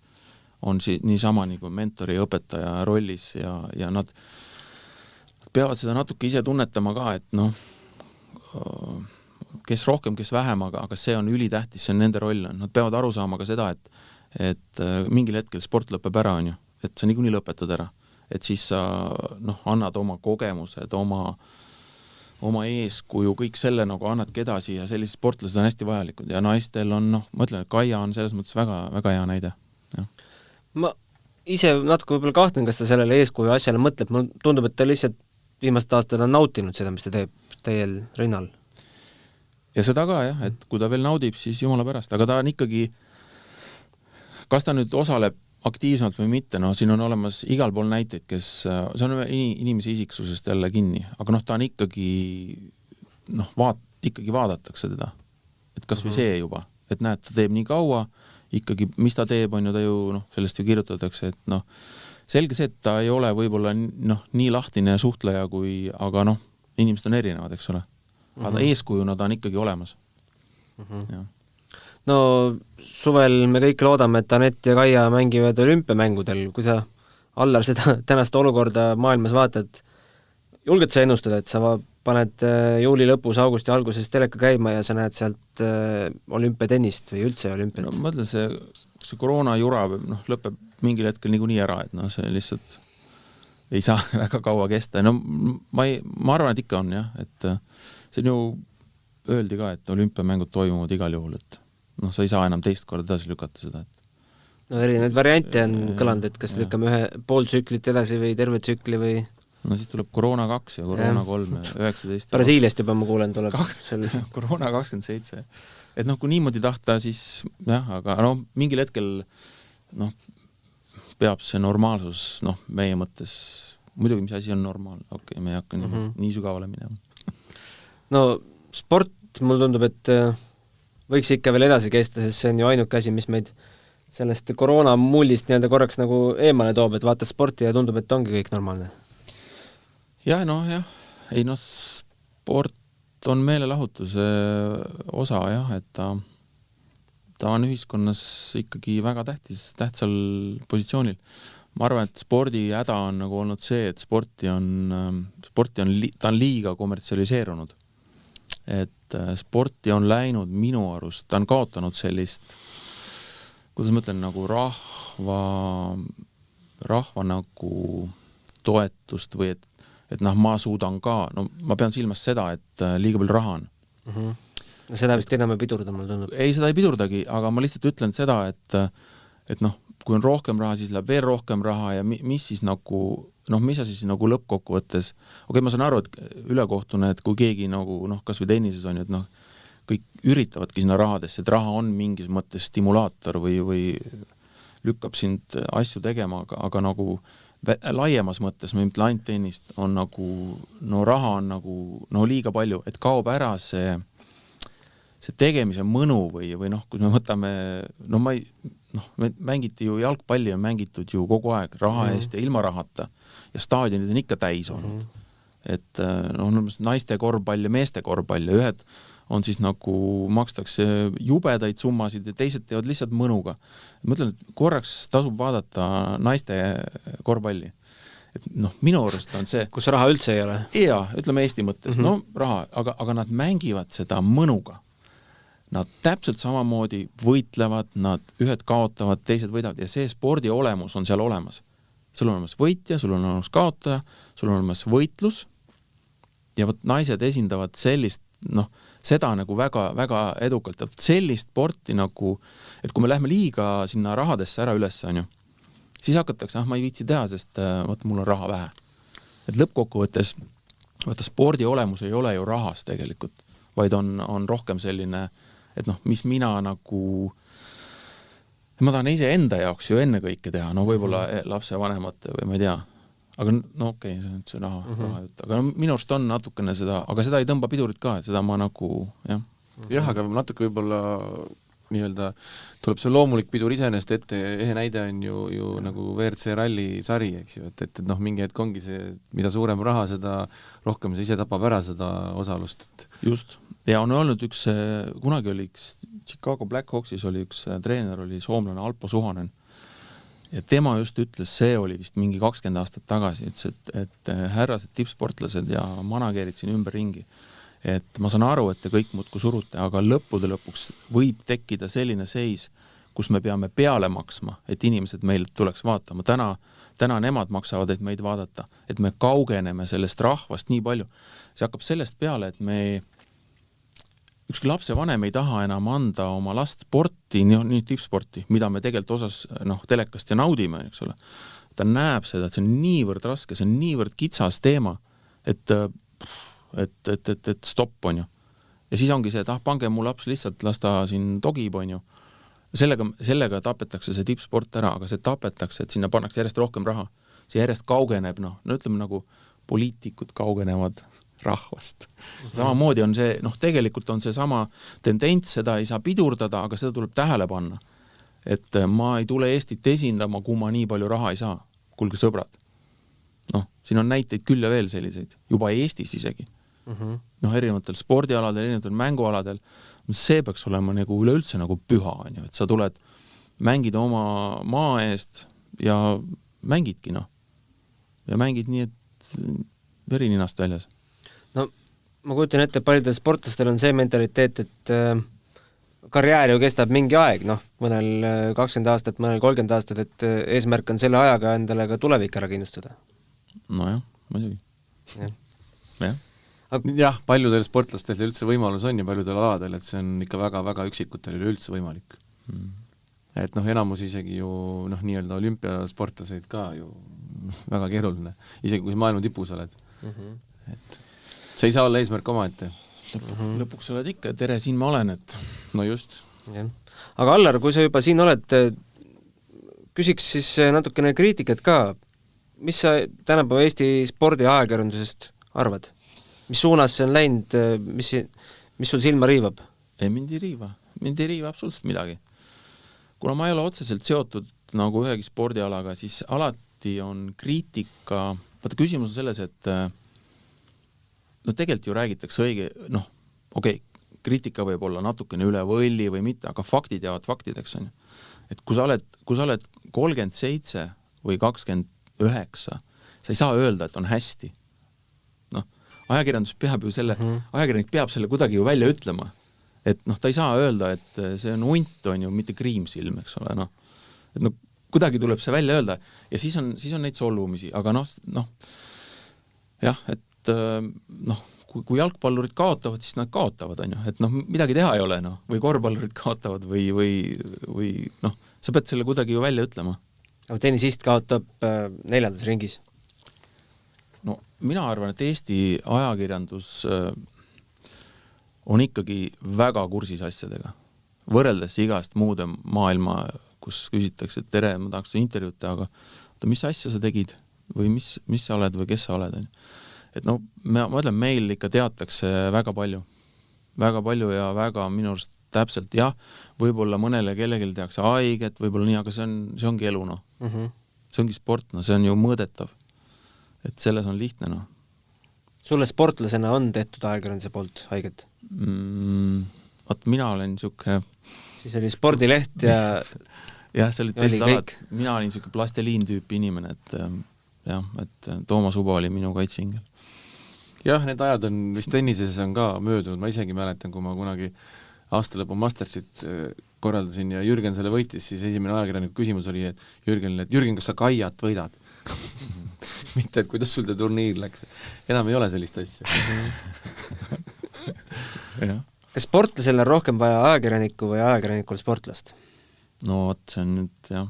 on niisama nagu mentori õpetaja rollis ja nad peavad seda natuke ise tunnetama ka, et kes rohkem, kes vähem, aga see on ülitähtis, see on nende roll. Nad peavad aru saama ka seda, et mingil hetkel sport lõpeb ära, on ju. Et sa niikuinii lõpetad ära. Et siis sa annad oma kogemused, oma eeskuju, kõik selle nagu annadki edasi ja sellised sportlased on hästi vajalikud ja naistel on, ma ütlen, et Kaia on selles mõttes väga, väga hea näide. Ja. Ma ise natuke võib-olla kahtlen, kas ta sellele eeskuju asjale mõtleb. Mul tundub, et ta lihtsalt viimased aastad on nautinud seda, mis ta teeb teiel rinnal. Ja seda ka, jah, et kui ta veel naudib, siis jumala pärast, aga ta on ikkagi, kas ta nüüd osaleb aktiivsemalt või mitte, siin on olemas igal pool näiteid, kes, see on inimese isiksusest jälle kinni, aga ta on ikkagi, ikkagi vaadatakse teda, et kas või see juba, et näed, ta teeb nii kaua, ikkagi, mis ta teeb, on ju, ta ju, sellest ju kirjutatakse, et selge see, et ta ei ole võib-olla nii lahtine suhtleja, aga inimesed on erinevad, eks ole. Aga eeskujuna ta on ikkagi olemas. Jah. No suvel me kõik loodame, et Anett ja Kaia mängivad olümpiamängudel. Kui sa, Allar, seda tänast olukorda maailmas vaatad, julged sa ennustada, et sa paned juuli lõpus, augusti alguses teleka käima ja sa näed sealt olümpiatennist või üldse olümpiat? Ma mõtlen, see koroona jura lõpeb mingil hetkel niikuinii ära, et see lihtsalt ei saa väga kaua kesta. Ma arvan, et ikka on, jah, et see on ju öeldi ka, et olümpiamängud toimuvad igal juhul, et sa ei saa enam teist korda edasi lükata seda. Erinevaid variante on kõlanud, et kas lükkame ühe pool tsüklit edasi või terve tsükli või... siis tuleb koroona 2 ja koroona 3 ja 19. Brasiiliast juba ma kuulen, tuleb koroona 27. Et kui niimoodi tahta, siis jah, aga mingil hetkel peab see normaalsus meie mõttes, muidugi mis asi on normaalne, okei, me ei hakka nii sügavale minema. Sport, mul tundub, et võiks ikka veel edasi kesta, sest see on ju ainuke asi, mis meid sellest koroona mullist nii-öelda korraks nagu eemale toob, et vaata sporti ja tundub, et ongi kõik normaalne. Jah, ei sport on meelelahutuse osa, jah, et ta on ühiskonnas ikkagi väga tähtsal positsioonil. Ma arvan, et spordi häda on nagu olnud see, et ta on liiga kommertsialiseerunud. Et sporti on läinud minu arust, ta on kaotanud sellist, kuidas ma ütlen, nagu rahva nagu toetust või et ma suudan ka, ma pean silmas seda, et liiga palju raha on. Seda vist enam ei pidurda, mul tundub. Ei, seda ei pidurdagi, aga ma lihtsalt ütlen seda, et kui on rohkem raha, siis läheb veel rohkem raha ja mis siis mis sa siis nagu lõppkokkuvõttes, ma saan aru, et ülekohtune, et kui keegi kas või tennises on ju, et kõik üritavadki sinna rahadesse, et raha on mingis mõttes stimulaator või lükkab sind asju tegema, aga nagu laiemas mõttes, ma ei mõtle ainult tennist, on raha on liiga palju, et kaob ära see tegemise mõnu või kui me võtame, me mängiti ju jalgpalli on mängitud ju kogu aeg raha eest ja ilma rahata ja staadionid on ikka täis olnud. Et naiste korvpall ja meeste korvpall ja ühed on siis makstakse jubedaid summasid ja teised teevad lihtsalt mõnuga. Ma ütlen, et korraks tasub vaadata naiste korvpalli. Et minu arust on see... Kus raha üldse ei ole? Jaa, ütleme Eesti mõttes, raha, aga nad mängivad seda mõnuga. Nad täpselt samamoodi võitlevad, nad ühed kaotavad, teised võidavad ja see spordi olemus on seal olemas. Sul on olemas võitja, sul on olemas kaotaja, sul on olemas võitlus ja naised esindavad sellist, seda väga, väga edukalt, et sellist sporti et kui me lähme liiga sinna rahadesse ära üles, on ju, siis hakatakse, ma ei viitsi teha, sest mul on raha vähe. Et lõppkokkuvõttes, spordi olemus ei ole ju rahas tegelikult, vaid on rohkem selline et mis mina ma tahan ise enda jaoks ju enne kõike teha, võib-olla lapse vanemate või ma ei tea, aga okei, see raha jutt, aga minu arust on natukene seda, aga seda ei tõmba pidurit ka, et seda ma jah. Jah, aga natuke võib-olla nii-öelda tuleb see loomulik pidur iseenesest ette, ehe näide on ju nagu WRC ralli sari, eks ju, et mingi hetk ongi see, mida suurem raha, seda rohkem see ise tapab ära seda osalust. Just, ja on olnud kunagi oli Chicago Blackhawksis oli üks treener, oli soomlane Alpo Suhonen ja tema just ütles, see oli vist mingi 20 aastat tagasi, ütles, et härrased tippsportlased ja managerid siin ümber ringi, et ma saan aru, et te kõik muudkui surute, aga lõppude lõpuks võib tekkida selline seis, kus me peame peale maksma, et inimesed meil tuleks vaatama. Täna nemad maksavad, et meid vaadata, et me kaugeneme sellest rahvast nii palju. See hakkab sellest peale, et ükski lapsevanem ei taha enam anda oma last sporti, nii tippsporti, mida me tegelikult osas telekast ja naudime, eks ole. Ta näeb seda, et see on niivõrd raske, see on niivõrd kitsas teema, et stopp on ju. Ja siis ongi see, et pange mu laps lihtsalt, las ta siin togib on ju. Sellega tapetakse see tippsport ära, aga see tapetakse, et sinna pannakse järjest rohkem raha. See järjest kaugeneb, ütleme nagu poliitikud kaugenevad rahvast. Samamoodi on see, tegelikult on see sama tendents, seda ei saa pidurdada, aga seda tuleb tähele panna. Et ma ei tule Eestit esindama, kui ma nii palju raha ei saa. Kuulge sõbrad. Siin on näiteid küll ja veel selliseid, juba Eestis isegi. Erinevatel spordialadel, erinevatel mängualadel, see peaks olema nagu üleüldse nagu püha, on ju, et sa tuled mängida oma maa eest ja mängidki, ja mängid nii, et verininast väljas. No, ma kujutan ette, paljudel sportlastel on see mentaliteet, et karjäär ju kestab mingi aeg, mõnel 20 aastat, mõnel 30 aastat, et eesmärk on selle ajaga endale ka tulevik ära kindlustada. Nojah, muidugi. Jah, paljudel sportlastel see üldse võimalus on ja paljudel aladel, et see on ikka väga-väga üksikutel üldse võimalik. Et enamus isegi ju nii-öelda olümpiasportlaseid ka ju väga keeruline, isegi kui maailma tipus oled. Et see ei saa olla eesmärk oma ette. Lõpuks oled ikka, tere, siin ma olen, et no just. Ja. Aga Allar, kui sa juba siin oled, küsiks siis natukene kriitikat ka. Mis sa tänapäeva Eesti spordi ajakirjandusest arvad? Mis suunas see on läinud, mis sul silma riivab? Ei, mind ei riiva absoluutselt midagi. Kuna ma ei ole otseselt seotud nagu ühegi spordialaga, siis alati on kriitika, vaata küsimus on selles, et tegelikult ju räägitakse õige, kriitika võib olla natukene üle võlli või mitte, aga faktid jäävad faktideks on ju. Et kui sa oled 37 või 29, sa ei saa öelda, et on hästi. Ajakirjandus peab ju ajakirjanik peab selle kuidagi ju välja ütlema. Et ta ei saa öelda, et see on unt, on ju, mitte kriimsilm, eks ole, Et kuidagi tuleb see välja öelda ja siis on neid solvumisi, aga jah, et kui jalgpallurid kaotavad, siis nad kaotavad, on ju, et midagi teha ei ole, või korvpallurid kaotavad või sa pead selle kuidagi ju välja ütlema. Aga tennisist kaotab 4. ringis. No mina arvan, et Eesti ajakirjandus on ikkagi väga kursis asjadega. Võrreldes igast muude maailma, kus küsitakse, et tere, ma tahaks intervjuud teha, aga mis asja sa tegid või mis sa oled või kes sa oled? Et ma ütlen, meil ikka teatakse väga palju ja väga minu arust täpselt, jah, võib-olla mõnele kellelegi tehakse haiget, võib-olla nii, aga see ongi elu, See ongi sport, see on ju mõõdetav. Et selles on lihtne, Sulle sportlasena on tehtud ajakirjanduse poolt haiget? Mina olen niisugune... Siis oli spordileht ja... jah, see oli teised alad. Mina olin niisugune plasteliin-tüüpi inimene, et Toomas Uba oli minu kaitsingel. Jah, need ajad on, mis tennises on ka möödunud, ma isegi mäletan, kui ma kunagi aastalõpu Mastersit korraldasin ja Jürgen selle võitis, siis esimene ajakirjaniku küsimus oli, et Jürgen, kas sa Kaiat võidad? Mitte, et kuidas sul turniir läks. Enam ei ole sellist asja. Kas sportlasel on rohkem vaja ajakirjanikku või ajakirjanikul sportlast? No, see on nüüd, jah.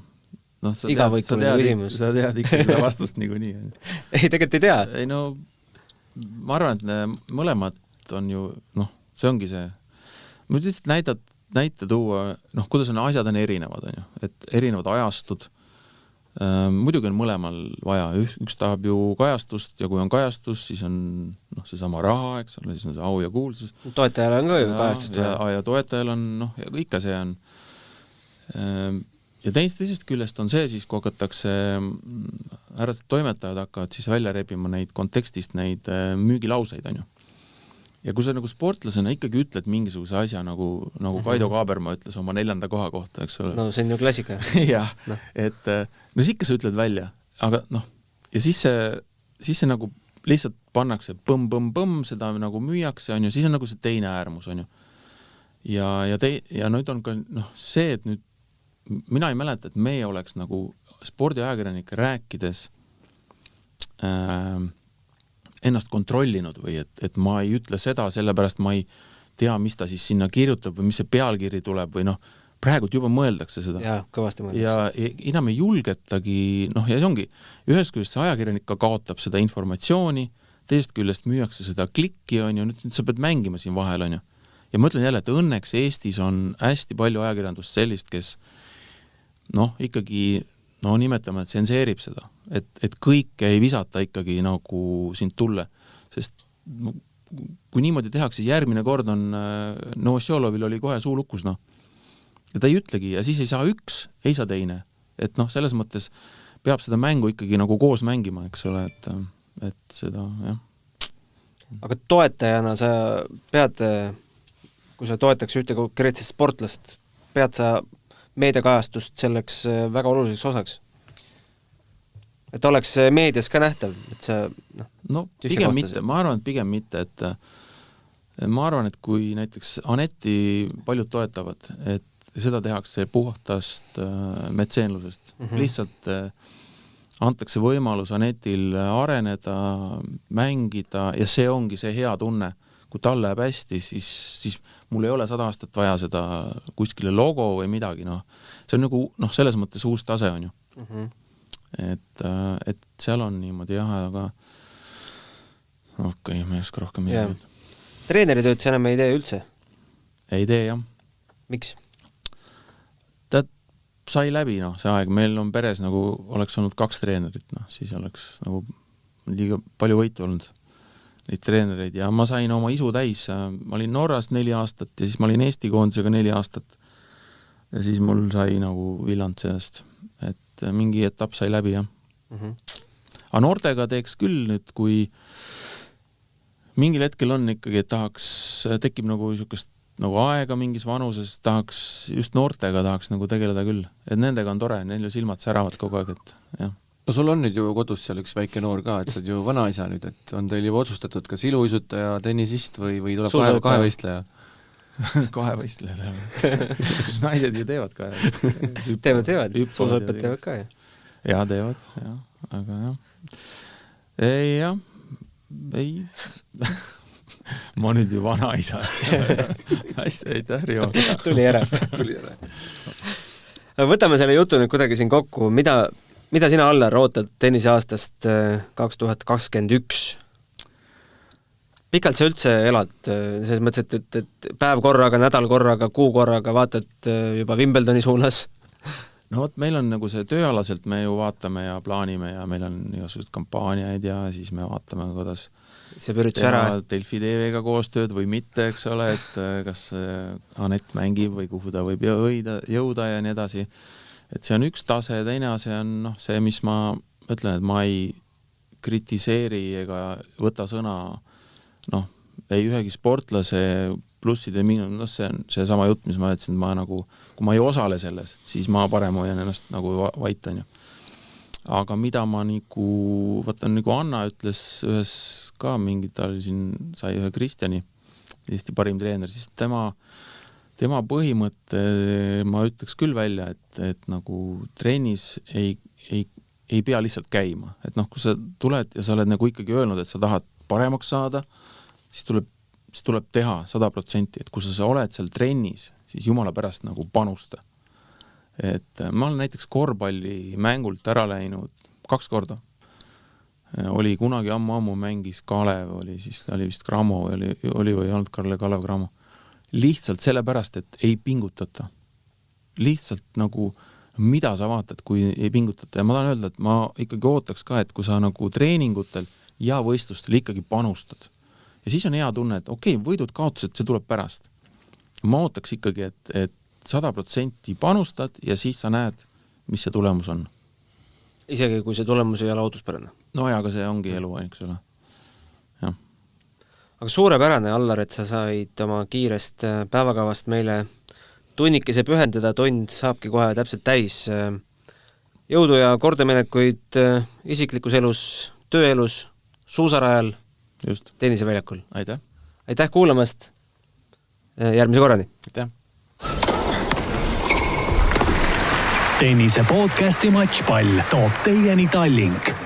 Igavõikuline küsimus. Sa tead ikka seda vastust niikuinii. Ei, tegelikult ei tea. Ei, ma arvan, et mõlemad on ju, see ongi see. Ma lihtsalt näite tuua, kuidas on asjad on erinevad, on ju. Et erinevad ajastud. Muidugi on mõlemal vaja, üks tahab ju kajastust ja kui on kajastus, siis on see sama raha, eks ole, siis on see au ja kuulsus. Toetajal on ka ju kajastust. Ja toetajal on, ikka see on. Ja teisest küljest on see siis, kui hakatakse, härrased toimetajad hakkavad siis välja rebima neid kontekstist, neid müügilauseid, on ju. Ja kui sa nagu sportlasena ikkagi ütled mingisuguse asja, nagu Kaido Kaaberma ütles oma 4. koha kohta, eks ole. No see on ju klassika. jah, et siis ikka sa ütled välja, aga ja siis see nagu lihtsalt pannakse põmm, seda nagu müüakse, on ju, siis on nagu see teine äärmus, on ju. Ja nüüd on ka see, et nüüd mina ei mäleta, et meie oleks nagu spordiajakirjanike rääkides ennast kontrollinud või et ma ei ütle seda, sellepärast ma ei tea, mis ta siis sinna kirjutab või mis see pealkiri tuleb või praegult juba mõeldakse seda. Jaa, kõvasti mõeldakse. Ja enam ei julgetagi, ja see ongi, ühest küljest see ajakirjanik ka kaotab seda informatsiooni, teisest küljest müüakse seda klikki, on ju, nüüd sa pead mängima siin vahel, on ju. Ja ma ütlen jälle, et õnneks Eestis on hästi palju ajakirjandust sellist, kes ikkagi nimetame, et tsenseerib seda, et kõike ei visata ikkagi nagu sind tulle, sest kui niimoodi tehakse, järgmine kord on Novosjolovil oli kohe suu lukus, ja ta ei ütlegi, ja siis ei saa üks, ei saa teine, et selles mõttes peab seda mängu ikkagi nagu koos mängima, eks ole, et seda, jah. Aga toetajana sa pead, kui sa toetaks ühte konkreetset sportlast, pead sa meediakajastust selleks väga oluliseks osaks? Et oleks meedias ka nähtav, et sa pigem mitte, ma arvan, et pigem mitte, et ma arvan, et kui näiteks Anetti paljud toetavad, et seda tehakse puhtast metseenlusest, lihtsalt antakse võimalus Anetil areneda, mängida ja see ongi see hea tunne. Kui tal läheb hästi, siis mul ei ole 100 aastat vaja seda kuskile logo või midagi, see on nagu, selles mõttes uus tase on ju. Et seal on niimoodi jah, aga okei, ma ei oska rohkem midagi. Treeneritööd sa enam ei tee üldse? Ei tee, jah. Miks? Ta sai läbi, see aeg. Meil on peres nagu oleks olnud 2 treenerit, siis oleks nagu liiga palju võitu olnud neid treenereid ja ma sain oma isu täis. Ma olin Norras 4 aastat ja siis ma olin Eesti koondisega 4 aastat ja siis mul sai nagu villand sellest, et mingi etapp sai läbi, jah. Aga noortega teeks küll nüüd, kui mingil hetkel on ikkagi, et tekib nagu niisugust nagu aega mingis vanuses, just noortega tahaks nagu tegeleda küll, et nendega on tore, neil silmad säravad kogu aeg, et jah. No sul on nüüd ju kodus seal üks väike noor ka, et sa oled ju vanaisa nüüd, et on teil juba otsustatud kas iluuisutaja, tennisist või tuleb kahevõistleja? Kahevõistleja, kus naised ju teevad kahe. Teevad, suusõpet teevad ka, jah? Jaa, teevad, jah, aga jah. Ei. Ma nüüd ju vanaisa. Hästi, aitäh, Rivo. Tuli ära. Võtame selle jutu nüüd kuidagi siin kokku, mida sina, Allar, ootad tenniseaastast 2021? Pikalt sa üldse elad, selles mõttes, et päev korraga, nädal korraga, kuu korraga vaatad juba Wimbledoni suunas? No vot, meil on nagu see tööalaselt, me ju vaatame ja plaanime ja meil on igasugused kampaaniaid ja siis me vaatame, kuidas teha Delfi TV-ga koostööd või mitte, eks ole, et kas Anett mängib või kuhu ta võib jõuda ja nii edasi. Et see on üks tase, teine ase on see, mis ma ütlen, et ma ei kritiseeri ega võta sõna ei ühegi sportlase plussid ja miinus, see on see sama jutt, mis ma ütlesin, kui ma ei osale selles, siis ma parem hoian ennast nagu vait, on ju. Aga mida ma nagu Anna ütles ühes ka tal siin sai ühe Kristjani, Eesti parim treener, siis tema põhimõte, ma ütleks küll välja, et nagu trennis ei pea lihtsalt käima. Et kui sa tuled ja sa oled nagu ikkagi öelnud, et sa tahad paremaks saada, siis tuleb teha 100%, et kui sa oled seal trennis, siis jumala pärast nagu panusta. Et ma olen näiteks korvpalli mängult ära läinud 2 korda. Oli kunagi ammu mängis Kalev, oli vist Gramo või oli või olnud Kalev Gramo. Lihtsalt sellepärast, et ei pingutata. Lihtsalt nagu, mida sa vaatad, kui ei pingutata. Ja ma tahan öelda, et ma ikkagi ootaks ka, et kui sa nagu treeningutel ja võistlustel ikkagi panustad. Ja siis on hea tunne, et okei, võidud, kaotused, see tuleb pärast. Ma ootaks ikkagi, et 100% panustad ja siis sa näed, mis see tulemus on. Isegi kui see tulemus ei ole ootuspärane. No ja, aga see ongi elu, eks ole. Ja. Aga suurepärane, Allar, et sa said oma kiirest päevakavast meile tunnikese pühendada, tund saabki kohe täpselt täis. Jõudu ja kordaminekuid isiklikus elus, tööelus, suusarajal, just, tenniseväljakul. aitäh! Aitäh kuulamast, järgmise korrani! Aitäh! Tennise podcasti Matšpall toob teieni Tallink.